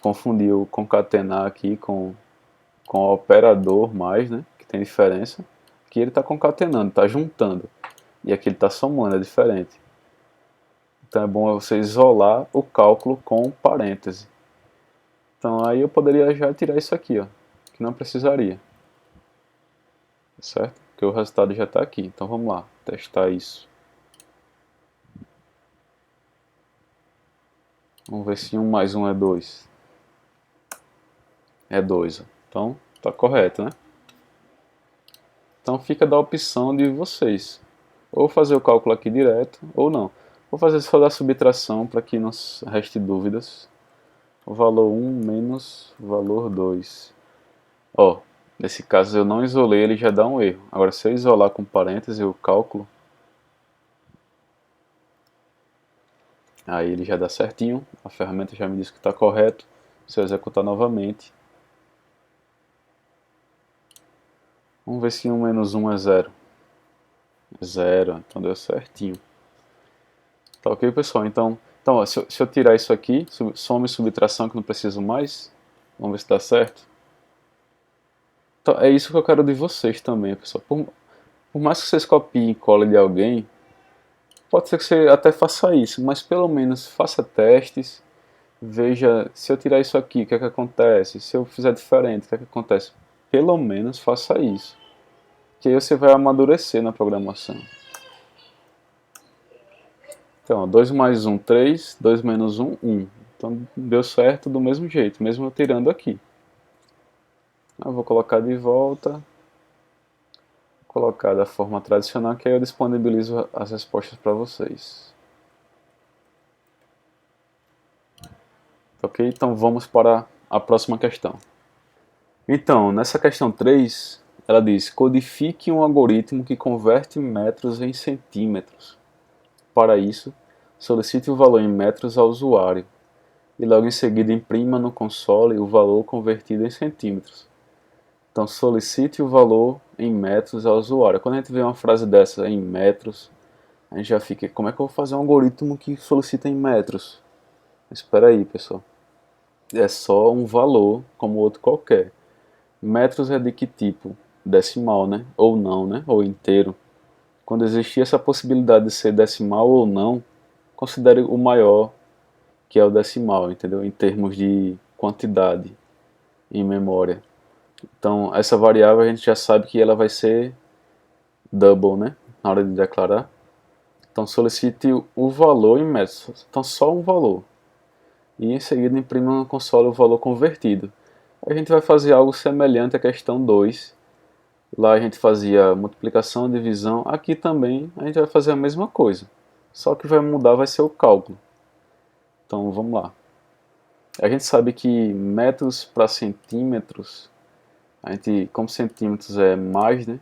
confundir o concatenar aqui com o operador mais, né, que tem diferença. Aqui ele está concatenando, está juntando, e aqui ele está somando, é diferente. Então é bom você isolar o cálculo com parêntese. Então aí eu poderia já tirar isso aqui, ó, que não precisaria, certo? Porque o resultado já está aqui. Então vamos lá, testar isso. Vamos ver se 1 mais 1 é 2. É 2. Então está correto, né? Então fica da opção de vocês. Ou fazer o cálculo aqui direto, ou não. Vou fazer só da subtração para que não reste dúvidas. O valor 1 menos o valor 2. Ó, nesse caso eu não isolei, ele já dá um erro. Agora se eu isolar com parênteses o cálculo, aí ele já dá certinho. A ferramenta já me disse que está correto. Se eu executar novamente, vamos ver se 1 menos 1 é 0. É 0, então deu certinho. Tá ok, pessoal? Então ó, se eu tirar isso aqui, soma e subtração que não preciso mais, vamos ver se dá certo. Então, é isso que eu quero de vocês também, pessoal. Por mais que vocês copiem e colem de alguém, pode ser que você até faça isso, mas pelo menos faça testes, veja se eu tirar isso aqui, o que é que acontece? Se eu fizer diferente, o que é que acontece? Pelo menos faça isso, que aí você vai amadurecer na programação. Então, 2 mais 1, 3, 2 menos 1, 1. Então deu certo do mesmo jeito, mesmo eu tirando aqui. Eu vou colocar de volta, colocar da forma tradicional, que aí eu disponibilizo as respostas para vocês. Ok? Então vamos para a próxima questão. Então, nessa questão 3, ela diz: codifique um algoritmo que converte metros em centímetros. Para isso, solicite o valor em metros ao usuário e logo em seguida imprima no console o valor convertido em centímetros. Então, solicite o valor em metros ao usuário. Quando a gente vê uma frase dessa em metros, a gente já fica: como é que eu vou fazer um algoritmo que solicita em metros? Espera aí, pessoal. É só um valor como outro qualquer. Metros é de que tipo? Decimal, né? Ou não, né? Ou inteiro. Quando existir essa possibilidade de ser decimal ou não, considere o maior, que é o decimal, entendeu? Em termos de quantidade em memória. Então, essa variável a gente já sabe que ela vai ser double, né? Na hora de declarar. Então, solicite o valor em metros. Então, só um valor. E em seguida imprima no console o valor convertido. A gente vai fazer algo semelhante à questão 2. Lá a gente fazia multiplicação, divisão. Aqui também a gente vai fazer a mesma coisa. Só que vai mudar, vai ser o cálculo. Então vamos lá. A gente sabe que metros para centímetros, como centímetros é mais, né?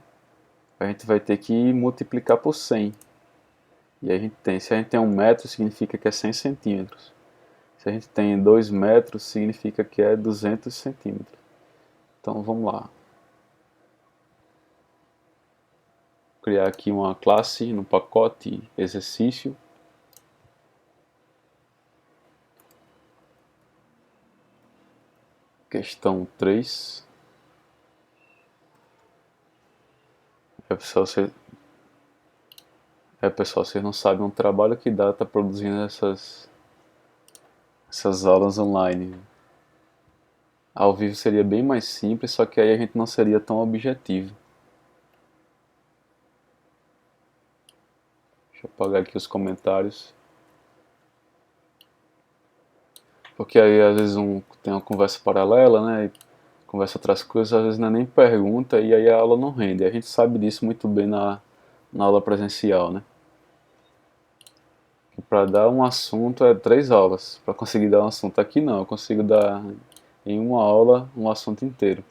A gente vai ter que multiplicar por 100. E a gente se a gente tem 1 metro, significa que é 100 centímetros. Se a gente tem 2 metros, significa que é 200 centímetros. Então vamos lá. Criar aqui uma classe no pacote exercício. Questão 3. Pessoal, vocês não sabem um trabalho que dá tá produzindo essas aulas online. Ao vivo seria bem mais simples, só que aí a gente não seria tão objetivo. Deixa eu apagar aqui os comentários. Porque aí às vezes tem uma conversa paralela, né? E conversa outras coisas, às vezes não é nem pergunta e aí a aula não rende. A gente sabe disso muito bem na aula presencial, né? Para dar um assunto é 3 aulas. Para conseguir dar um assunto aqui não, eu consigo dar em uma aula um assunto inteiro.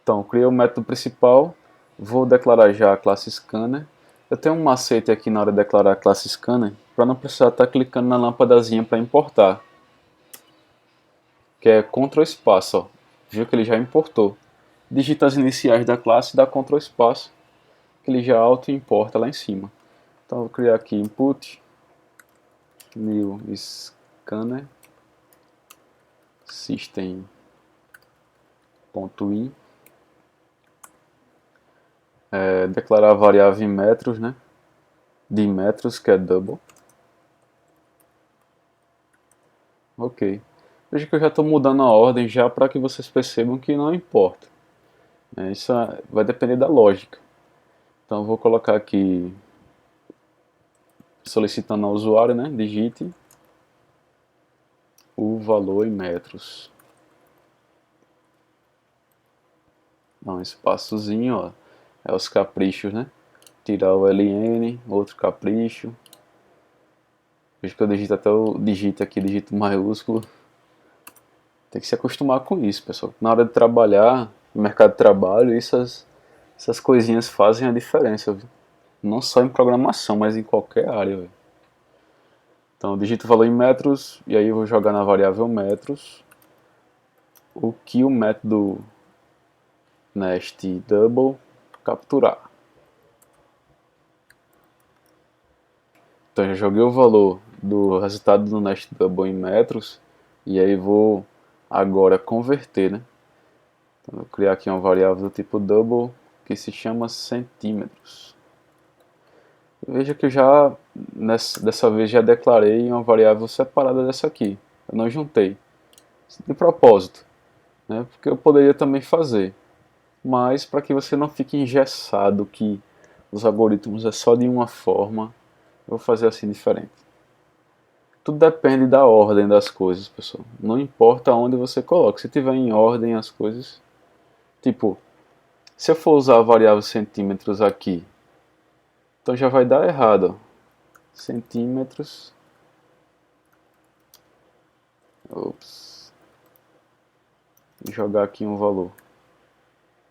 Então, criei o método principal, vou declarar já a classe scanner. Eu tenho um macete aqui na hora de declarar a classe scanner, para não precisar estar clicando na lâmpadazinha para importar, que é Ctrl espaço, ó. Viu que ele já importou. Digita as iniciais da classe e dá Ctrl espaço, que ele já auto-importa lá em cima. Então, vou criar aqui input, new scanner, system.in, declarar a variável em metros, né? De metros, que é double. Ok. Veja que eu já estou mudando a ordem já para que vocês percebam que não importa. Isso vai depender da lógica. Então eu vou colocar aqui, solicitando ao usuário, né? Digite o valor em metros. Dá um espaçozinho, ó. É os caprichos, né? Tirar o ln, outro capricho. Veja que eu digito até o digito aqui, digito maiúsculo. Tem que se acostumar com isso, pessoal. Na hora de trabalhar, no mercado de trabalho, essas coisinhas fazem a diferença, viu? Não só em programação, mas em qualquer área, viu? Então eu digito o valor em metros, e aí eu vou jogar na variável metros o que o método nest double capturar. Então eu já joguei o valor do resultado do nest double em metros, e aí vou agora converter, né? Então, vou criar aqui uma variável do tipo double que se chama centímetros. Veja que eu já, dessa vez, já declarei uma variável separada dessa aqui. Eu não juntei. De propósito, né? Porque eu poderia também fazer. Mas para que você não fique engessado que os algoritmos é só de uma forma, eu vou fazer assim diferente. Tudo depende da ordem das coisas, pessoal. Não importa onde você coloque. Se tiver em ordem as coisas, tipo, se eu for usar a variável centímetros aqui, então já vai dar errado, ó. Centímetros. Ops. Jogar aqui um valor.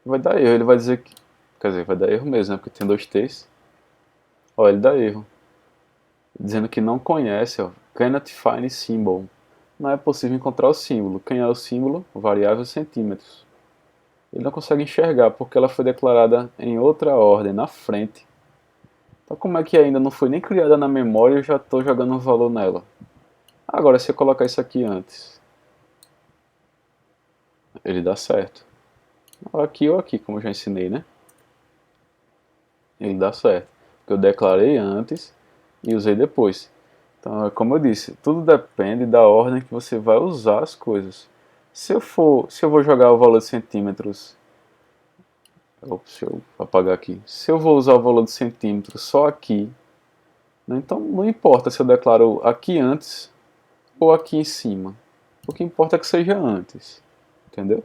Vai dar erro, ele vai dizer que. Quer dizer, vai dar erro mesmo, né? Porque tem dois T's. Ó, ele dá erro. Dizendo que não conhece, ó. Cannot find symbol. Não é possível encontrar o símbolo. Quem é o símbolo? Variável centímetros. Ele não consegue enxergar porque ela foi declarada em outra ordem, na frente. Então como é que ainda não foi nem criada na memória e eu já estou jogando um valor nela? Agora se eu colocar isso aqui antes, ele dá certo. Aqui ou aqui, como eu já ensinei, né? Ele dá certo. Porque eu declarei antes e usei depois. Então, como eu disse, tudo depende da ordem que você vai usar as coisas. Se eu vou jogar o valor de centímetros, deixa eu apagar aqui. Se eu vou usar o valor de centímetros só aqui, né, então não importa se eu declaro aqui antes ou aqui em cima. O que importa é que seja antes, entendeu?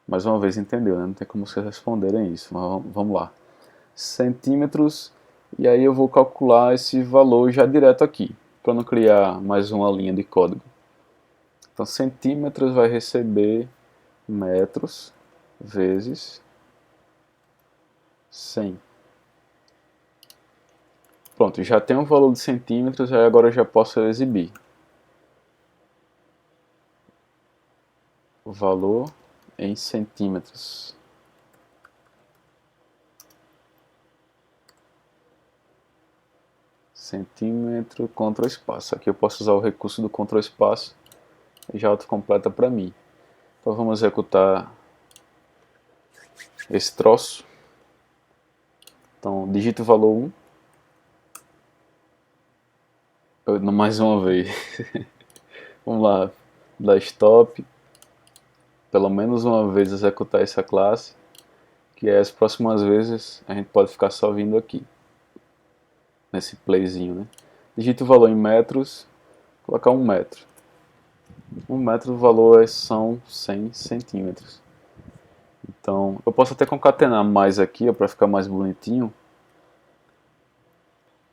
Mais uma vez entendeu, né? Não tem como vocês responderem isso, mas vamos lá. Centímetros, e aí eu vou calcular esse valor já direto aqui, para não criar mais uma linha de código. Então centímetros vai receber metros vezes 100. Pronto, já tem um valor de centímetros, aí agora eu já posso exibir. O valor em centímetros. Centímetro, Ctrl espaço. Aqui eu posso usar o recurso do Ctrl espaço já autocompleta para mim. Então vamos executar esse troço. Então digita o valor 1, mais uma vez. Vamos lá, dar stop, pelo menos uma vez executar essa classe, que as próximas vezes a gente pode ficar só vindo aqui, nesse playzinho, né? Digita o valor em metros, colocar 1 metro. 1 metro o valor são 100 centímetros. Então, eu posso até concatenar mais aqui, para ficar mais bonitinho,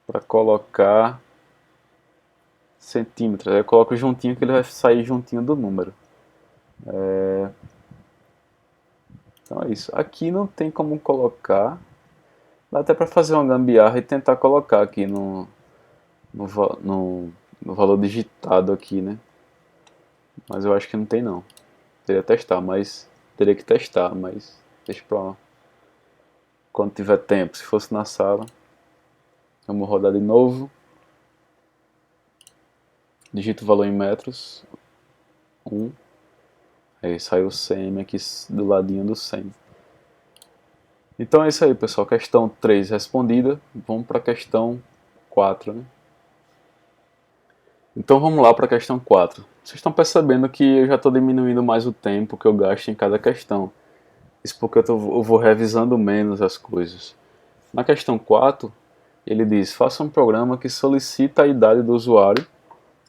para colocar centímetros. Aí eu coloco juntinho que ele vai sair juntinho do número. Então é isso. Aqui não tem como colocar. Dá até para fazer uma gambiarra e tentar colocar aqui no valor digitado aqui, né? Mas eu acho que não tem não. Teria que testar, mas deixa pra lá. Quando tiver tempo, se fosse na sala. Vamos rodar de novo. Digita o valor em metros. 1. Aí saiu o cm aqui do ladinho do 100. Então é isso aí, pessoal. Questão 3 respondida. Vamos para a questão 4, né? Então vamos lá para a questão 4. Vocês estão percebendo que eu já estou diminuindo mais o tempo que eu gasto em cada questão. Isso porque eu vou revisando menos as coisas. Na questão 4, ele diz: faça um programa que solicita a idade do usuário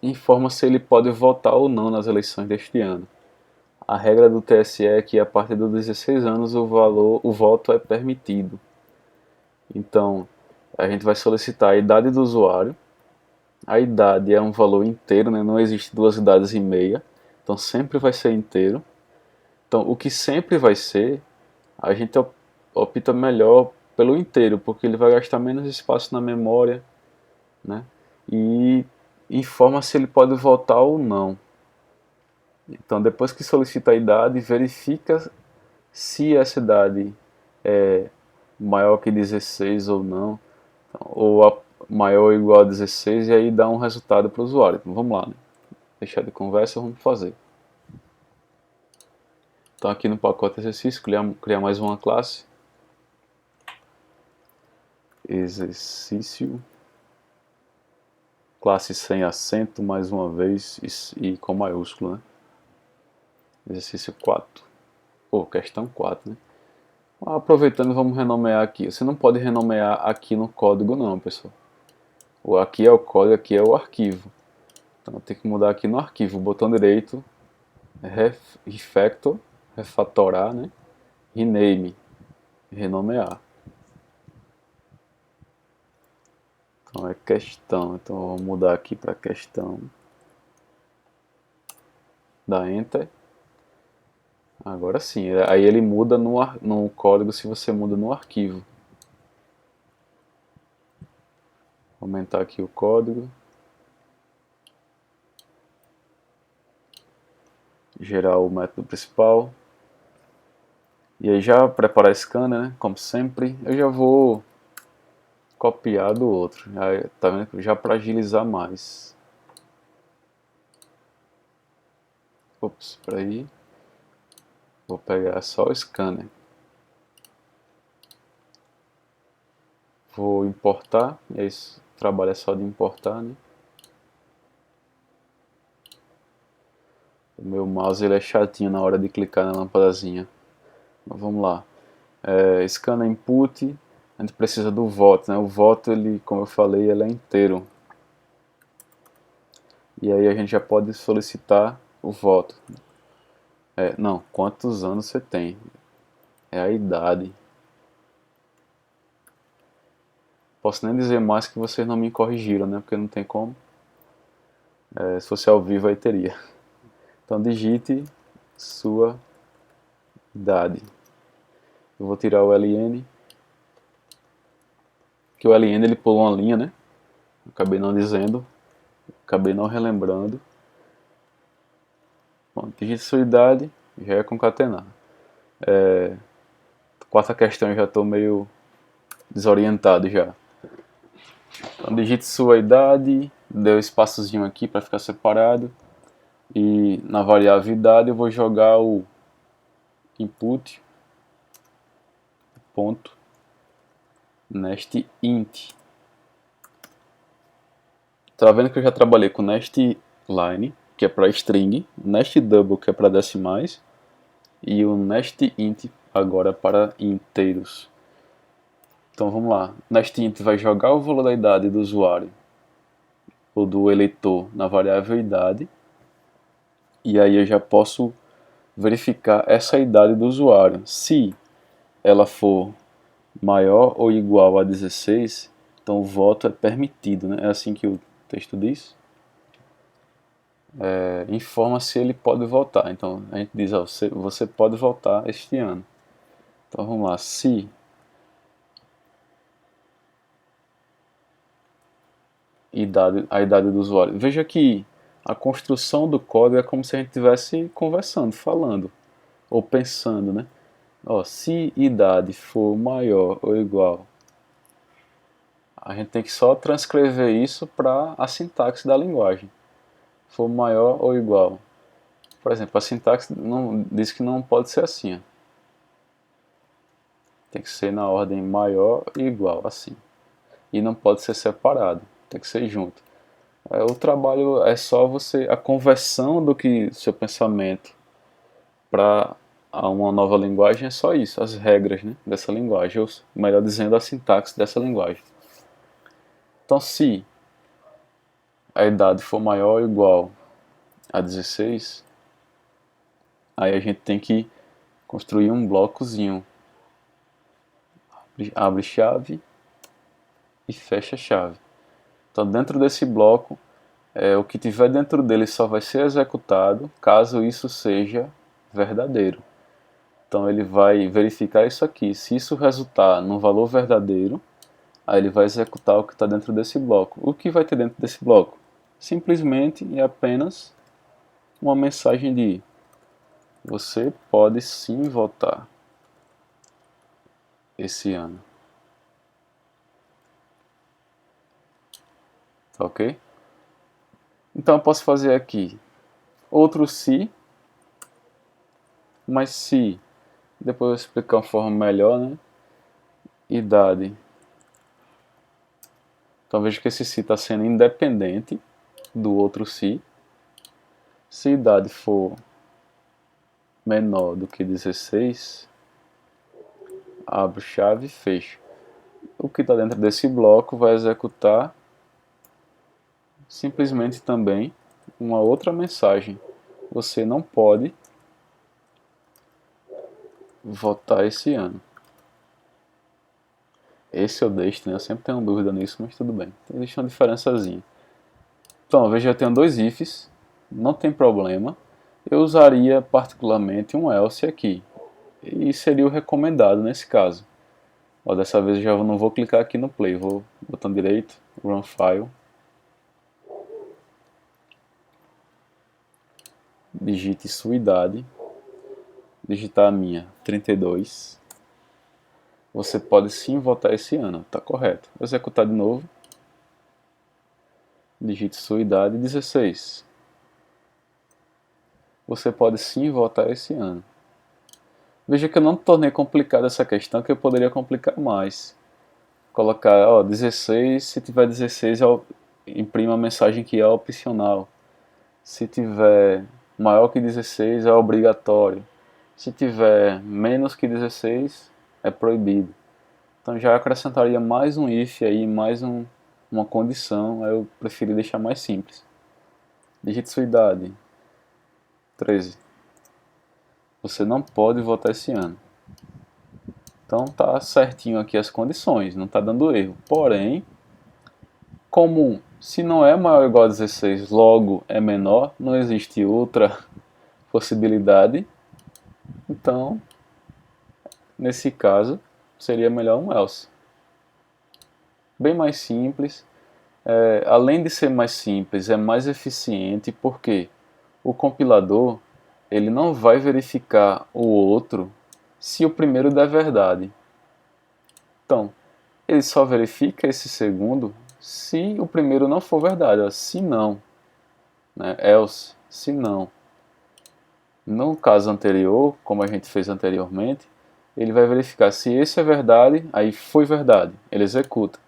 e informa se ele pode votar ou não nas eleições deste ano. A regra do TSE é que a partir dos 16 anos o voto é permitido. Então, a gente vai solicitar a idade do usuário. A idade é um valor inteiro, né? Não existe 2 idades e meia. Então, sempre vai ser inteiro. Então, o que sempre vai ser, a gente opta melhor pelo inteiro, porque ele vai gastar menos espaço na memória, né? E informa se ele pode votar ou não. Então, depois que solicita a idade, verifica se essa idade é maior que 16 ou não, ou maior ou igual a 16, e aí dá um resultado para o usuário. Então vamos lá, né? Deixar de conversa, vamos fazer. Então aqui no pacote exercício, criar mais uma classe. Exercício. Classe sem acento, mais uma vez, e com maiúsculo, né? Exercício 4. Questão 4, né? Aproveitando, vamos renomear aqui. Você não pode renomear aqui no código não, pessoal. O aqui é o código, aqui é o arquivo. Então eu tenho que mudar aqui no arquivo. Botão direito, refactor, refatorar, né? Rename, renomear. Então é questão. Então vamos mudar aqui para questão. Dá Enter. Agora sim. Aí ele muda no código se você muda no arquivo. Vou aumentar aqui o código. Gerar o método principal. E aí já preparar scanner, né? Como sempre. Eu já vou copiar do outro. Tá vendo? Já para agilizar mais. Ops, para aí. Vou pegar só o scanner. Vou importar. E aí o trabalho é só de importar, né? O meu mouse ele é chatinho na hora de clicar na lâmpadazinha. Mas vamos lá. Scanner input. A gente precisa do voto, né? O voto, ele, como eu falei, ele é inteiro. E aí a gente já pode solicitar o voto. Não, quantos anos você tem? É a idade. Posso nem dizer mais que vocês não me corrigiram, né? Porque não tem como. Se fosse ao vivo aí teria. Então digite sua idade. Eu vou tirar o LN. Que o LN ele pulou uma linha, né? Acabei não dizendo. Acabei não relembrando. Bom, digite sua idade. Já é concatenar. Quarta questão eu já estou meio desorientado já. Então digite sua idade. Deu espaçozinho aqui para ficar separado. E na variável idade eu vou jogar o input ponto nest int. Tá vendo que eu já trabalhei com nest line, que é para string, nest double, que é para decimais, e o nest int agora para inteiros. Então vamos lá, nest int vai jogar o valor da idade do usuário ou do eleitor na variável idade, e aí eu já posso verificar essa idade do usuário. Se ela for maior ou igual a 16, então o voto é permitido, né? É assim que o texto diz. Informa se ele pode votar. Então a gente diz, ó, você pode votar este ano. Então vamos lá, se a idade do usuário. Veja que a construção do código é como se a gente estivesse conversando, falando, ou pensando, né? Ó, se idade for maior ou igual, a gente tem que só transcrever isso para a sintaxe da linguagem. For maior ou igual. Por exemplo, a sintaxe não, diz que não pode ser assim. Ó. Tem que ser na ordem maior e igual, assim. E não pode ser separado, tem que ser junto. O trabalho é só você, a conversão do que seu pensamento para uma nova linguagem é só isso, as regras, né, dessa linguagem, ou melhor dizendo, a sintaxe dessa linguagem. Então, se a idade for maior ou igual a 16, aí a gente tem que construir um blocozinho. Abre chave e fecha chave. Então, dentro desse bloco, o que tiver dentro dele só vai ser executado caso isso seja verdadeiro. Então ele vai verificar isso aqui. Se isso resultar num valor verdadeiro, aí ele vai executar o que está dentro desse bloco. O que vai ter dentro desse bloco? Simplesmente e apenas uma mensagem de você pode sim votar esse ano. Tá ok? Então eu posso fazer aqui outro se, mas se, depois eu vou explicar uma forma melhor, né? Idade. Então veja que esse se está sendo independente do outro se. Se a idade for menor do que 16, abro chave e fecho. O que está dentro desse bloco vai executar simplesmente também uma outra mensagem. Você não pode votar esse ano. Esse eu deixo, né? Eu sempre tenho dúvida nisso, mas tudo bem. Existe uma diferençazinha. Então, veja, eu tenho dois ifs, não tem problema. Eu usaria particularmente um else aqui. E seria o recomendado nesse caso. Ó, dessa vez eu já não vou clicar aqui no play, vou botão direito, run file. Digite sua idade. Digitar a minha, 32. Você pode sim votar esse ano, tá correto. Vou executar de novo. Digite sua idade, 16. Você pode sim votar esse ano. Veja que eu não tornei complicada essa questão, que eu poderia complicar mais. Colocar, ó, 16, se tiver 16, imprima a mensagem que é opcional. Se tiver maior que 16, é obrigatório. Se tiver menos que 16, é proibido. Então já acrescentaria mais um if aí, mais uma condição, aí eu preferi deixar mais simples. Digite sua idade, 13. Você não pode votar esse ano. Então tá certinho aqui as condições, não está dando erro. Porém, como se não é maior ou igual a 16, logo é menor, não existe outra possibilidade. Então, nesse caso, seria melhor um else. Bem mais simples. Além de ser mais simples, é mais eficiente porque o compilador ele não vai verificar o outro se o primeiro der verdade. Então, ele só verifica esse segundo se o primeiro não for verdade. Se não, né, else, se não. No caso anterior, como a gente fez anteriormente, ele vai verificar se esse é verdade, aí foi verdade, ele executa.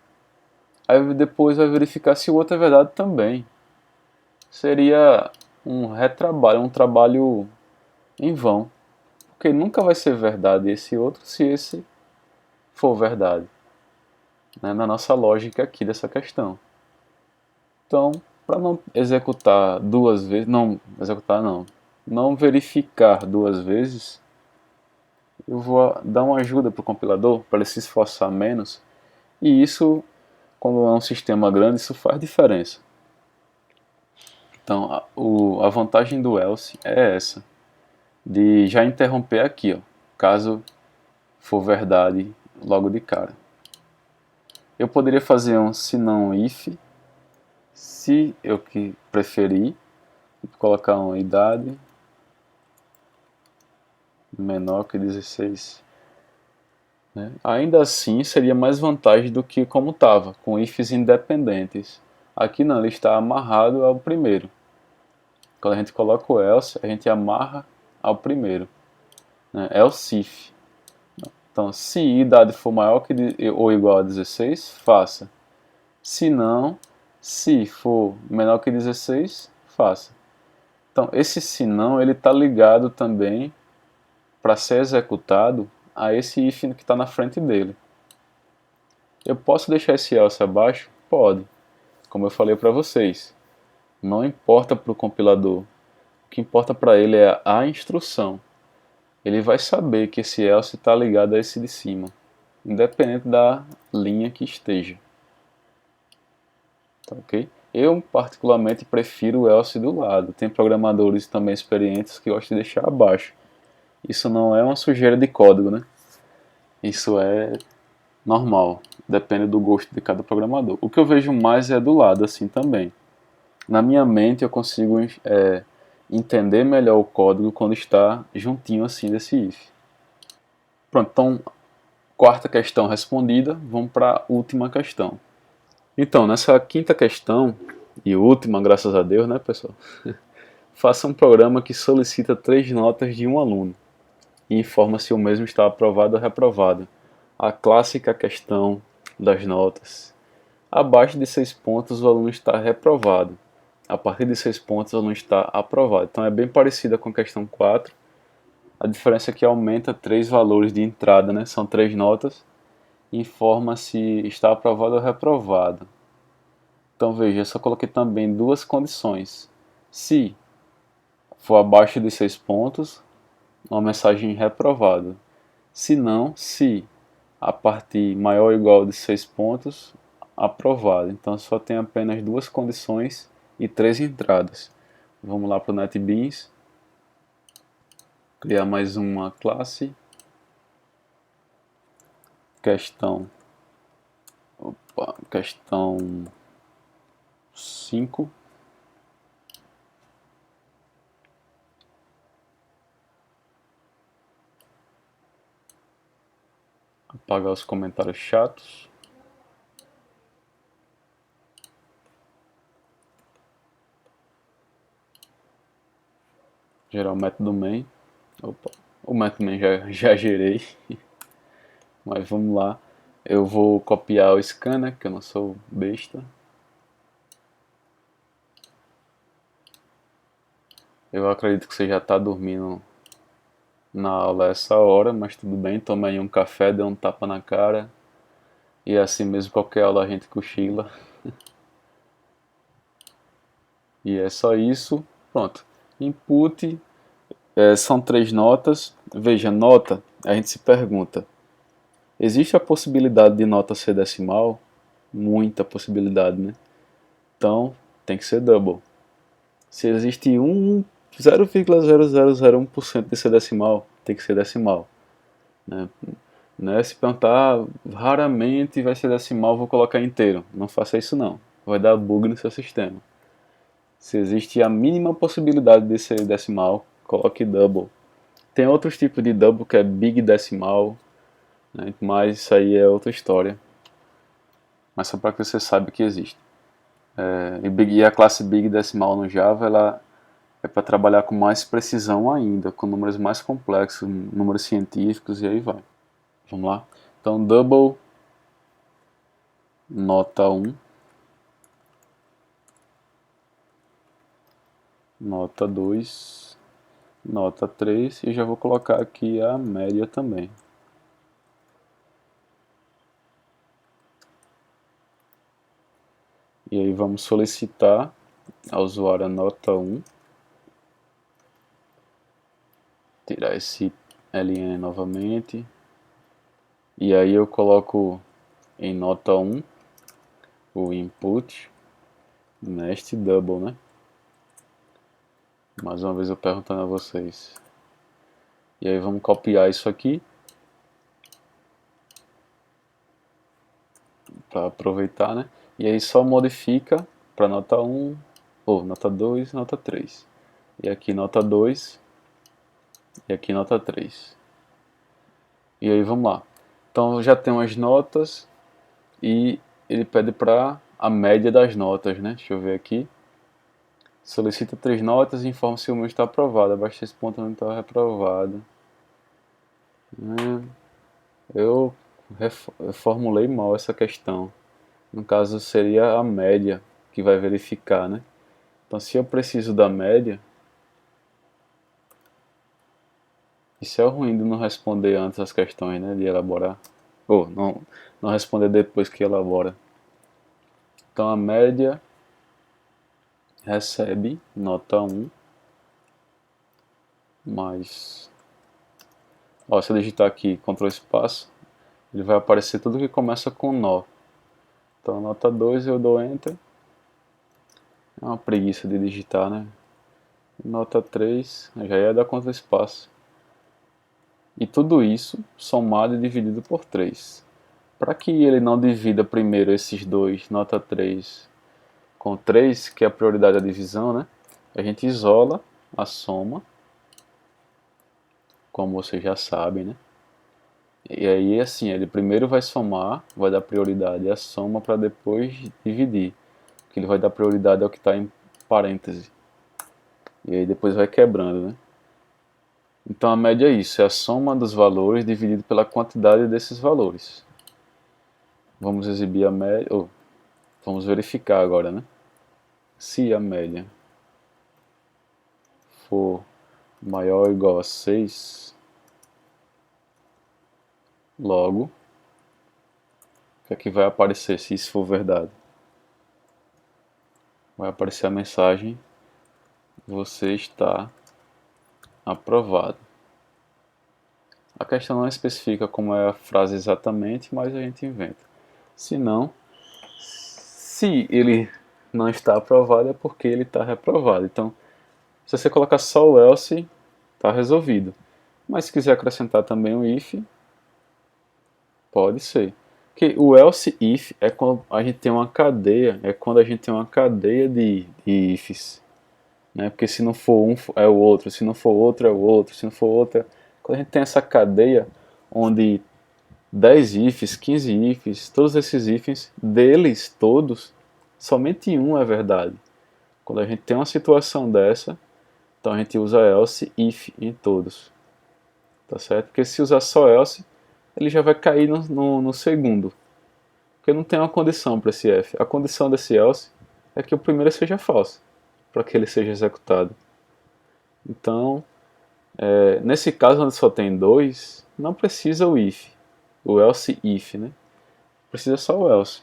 Aí depois vai verificar se o outro é verdade também. Seria um retrabalho, um trabalho em vão, porque nunca vai ser verdade esse outro se esse for verdade, né, na nossa lógica aqui dessa questão. Então, para não executar duas vezes, não verificar duas vezes, eu vou dar uma ajuda para o compilador para ele se esforçar menos, e isso, quando é um sistema grande, isso faz diferença. Então, a vantagem do else é essa, de já interromper aqui, ó, caso for verdade logo de cara. Eu poderia fazer um se não if, se eu que preferir, colocar uma idade menor que 16. Né? Ainda assim, seria mais vantagem do que como estava, com ifs independentes. Aqui não, ele está amarrado ao primeiro. Quando a gente coloca o else, a gente amarra ao primeiro. Né? Else if. Então, se idade for maior que ou igual a 16, faça. Se não, se for menor que 16, faça. Então, esse se não, ele está ligado também para ser executado a esse if que está na frente dele. Eu posso deixar esse else abaixo? Pode. Como eu falei para vocês, não importa para o compilador. O que importa para ele é a instrução. Ele vai saber que esse else está ligado a esse de cima, independente da linha que esteja. Tá, ok? Eu, particularmente, prefiro o else do lado. Tem programadores também experientes que gostam de deixar abaixo. Isso não é uma sujeira de código, né? Isso é normal, depende do gosto de cada programador. O que eu vejo mais é do lado, assim também. Na minha mente eu consigo entender melhor o código quando está juntinho assim desse if. Pronto, então, quarta questão respondida, vamos para a última questão. Então, nessa quinta questão, e última, graças a Deus, né, pessoal? Faça um programa que solicita 3 notas de um aluno e informa se o mesmo está aprovado ou reprovado. A clássica questão das notas. Abaixo de 6 pontos, o aluno está reprovado. A partir de 6 pontos, o aluno está aprovado. Então, é bem parecida com a questão 4. A diferença é que aumenta 3 valores de entrada, né? São 3 notas. Informa se está aprovado ou reprovado. Então, veja, eu só coloquei também duas condições. Se for abaixo de 6 pontos, uma mensagem reprovada. Se não, se a partir maior ou igual de 6 pontos, aprovado. Então só tem apenas duas condições e 3 entradas. Vamos lá para o NetBeans. Criar mais uma classe. Questão 5. Apagar os comentários chatos. Gerar o método main. O método main já gerei. Mas vamos lá. Eu vou copiar o scanner, que eu não sou besta. Eu acredito que você já está dormindo na aula essa hora, mas tudo bem. Toma aí um café, dê um tapa na cara. E assim mesmo qualquer aula a gente cochila. E é só isso. Pronto. Input são 3 notas. Veja, nota, a gente se pergunta. Existe a possibilidade de nota ser decimal? Muita possibilidade, né? Então, tem que ser double. Se existe 0,0001% de ser decimal, tem que ser decimal. Né? Se perguntar, raramente vai ser decimal, vou colocar inteiro. Não faça isso não. Vai dar bug no seu sistema. Se existe a mínima possibilidade de ser decimal, coloque double. Tem outros tipos de double que é big decimal, né? Mas isso aí é outra história. Mas só para que você saiba que existe. E a classe big decimal no Java, ela é para trabalhar com mais precisão ainda, com números mais complexos, números científicos e aí vai. Vamos lá? Então, double, nota 1, nota 2, nota 3 e já vou colocar aqui a média também. E aí vamos solicitar ao usuário a nota 1, tirar esse ln novamente, e aí eu coloco em nota 1 o input nest double, né? Mais uma vez eu perguntando a vocês. E aí vamos copiar isso aqui para aproveitar, né? E aí só modifica para nota 1, ou nota 2, nota 3. E aqui nota 2 e aqui nota 3. E aí vamos lá. Então já tem as notas e ele pede para a média das notas, né? Deixa eu ver aqui. Solicita 3 notas e informa se o meu está aprovado. Abaixo desse ponto não está reprovado. Eu reformulei mal essa questão. No caso seria a média que vai verificar, né? Então se eu preciso da média, isso é o ruim de não responder antes as questões, né? De elaborar. Ou não responder depois que elabora. Então a média recebe nota 1 mais... Ó, se eu digitar aqui Ctrl espaço, ele vai aparecer tudo que começa com nó. Então nota 2 eu dou Enter. É uma preguiça de digitar, né? Nota 3 já ia dar Ctrl espaço. E tudo isso somado e dividido por 3. Para que ele não divida primeiro esses dois, nota 3 com 3, que é a prioridade da divisão, né? A gente isola a soma, como vocês já sabem, né? E aí, assim, ele primeiro vai somar, vai dar prioridade à soma para depois dividir. Que ele vai dar prioridade ao que está em parêntese. E aí depois vai quebrando, né? Então a média é isso, é a soma dos valores dividido pela quantidade desses valores. Vamos exibir a média, ou vamos verificar agora, né? Se a média for maior ou igual a 6, logo, o que é que vai aparecer se isso for verdade? Vai aparecer a mensagem: você está aprovado. A questão não especifica como é a frase exatamente, mas a gente inventa. Se não, se ele não está aprovado é porque ele está reprovado. Então, se você colocar só o else, está resolvido. Mas se quiser acrescentar também o if, pode ser. Porque o else if é quando a gente tem uma cadeia, de ifs. Né? Porque se não for um é o outro, se não for outro é o outro, se não for outro é... Quando a gente tem essa cadeia onde 10 ifs, 15 ifs, todos esses ifs, deles todos, somente um é verdade. Quando a gente tem uma situação dessa, então a gente usa else if em todos. Tá certo? Porque se usar só else, ele já vai cair no segundo. Porque não tem uma condição para esse if. A condição desse else é que o primeiro seja falso, para que ele seja executado. Então, nesse caso onde só tem dois, não precisa o if, o else if, né? Precisa só o else.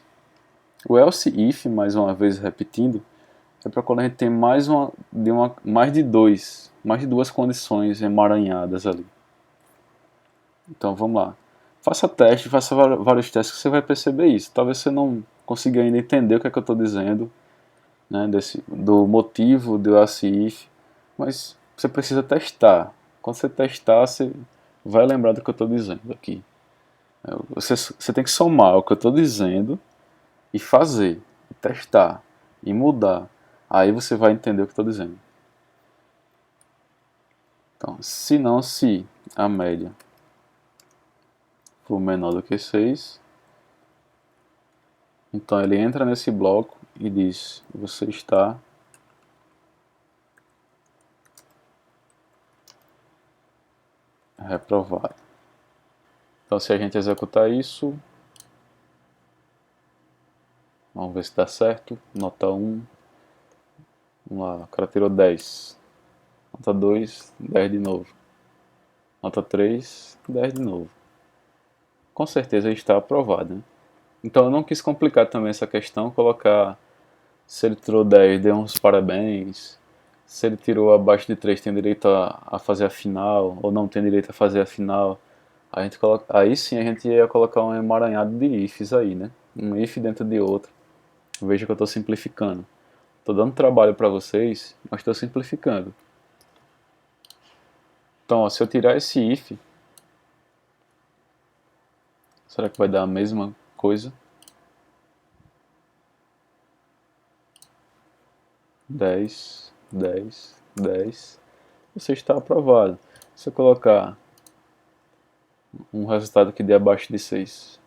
O else if, mais uma vez repetindo, é para quando a gente tem mais de duas condições emaranhadas ali. Então vamos lá. Faça teste, faça vários testes que você vai perceber isso. Talvez você não consiga ainda entender o que é que eu estou dizendo, né, do motivo do else if, mas você precisa testar. Quando você testar, você vai lembrar do que eu estou dizendo aqui. Você tem que somar o que eu estou dizendo e fazer, e testar, e mudar. Aí você vai entender o que eu estou dizendo. Então, se a média for menor do que 6, então ele entra nesse bloco e diz: você está reprovado. Então se a gente executar isso, vamos ver se dá certo. Nota 1, vamos lá, o cara tirou 10. Nota 2, 10 de novo. Nota 3, 10 de novo. Com certeza está aprovado, né? Então eu não quis complicar também essa questão, colocar se ele tirou 10, dê uns parabéns. Se ele tirou abaixo de 3, tem direito a fazer a final, ou não tem direito a fazer a final. A gente coloca, aí sim a gente ia colocar um emaranhado de ifs aí, né? Um if dentro de outro. Veja que eu estou simplificando. Estou dando trabalho para vocês, mas estou simplificando. Então, ó, se eu tirar esse if, será que vai dar a mesma coisa? 10, 10, 10. Você está aprovado. Se eu colocar um resultado que dê abaixo de 6,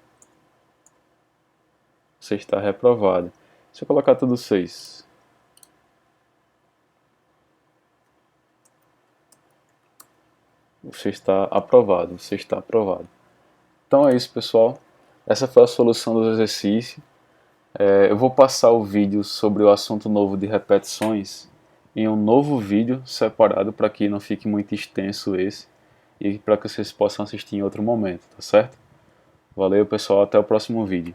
você está reprovado. Se eu colocar tudo 6, você está aprovado. Você está aprovado. Então é isso, pessoal. Essa foi a solução do exercício. Eu vou passar o vídeo sobre o assunto novo de repetições em um novo vídeo separado para que não fique muito extenso esse e para que vocês possam assistir em outro momento, tá certo? Valeu, pessoal, até o próximo vídeo.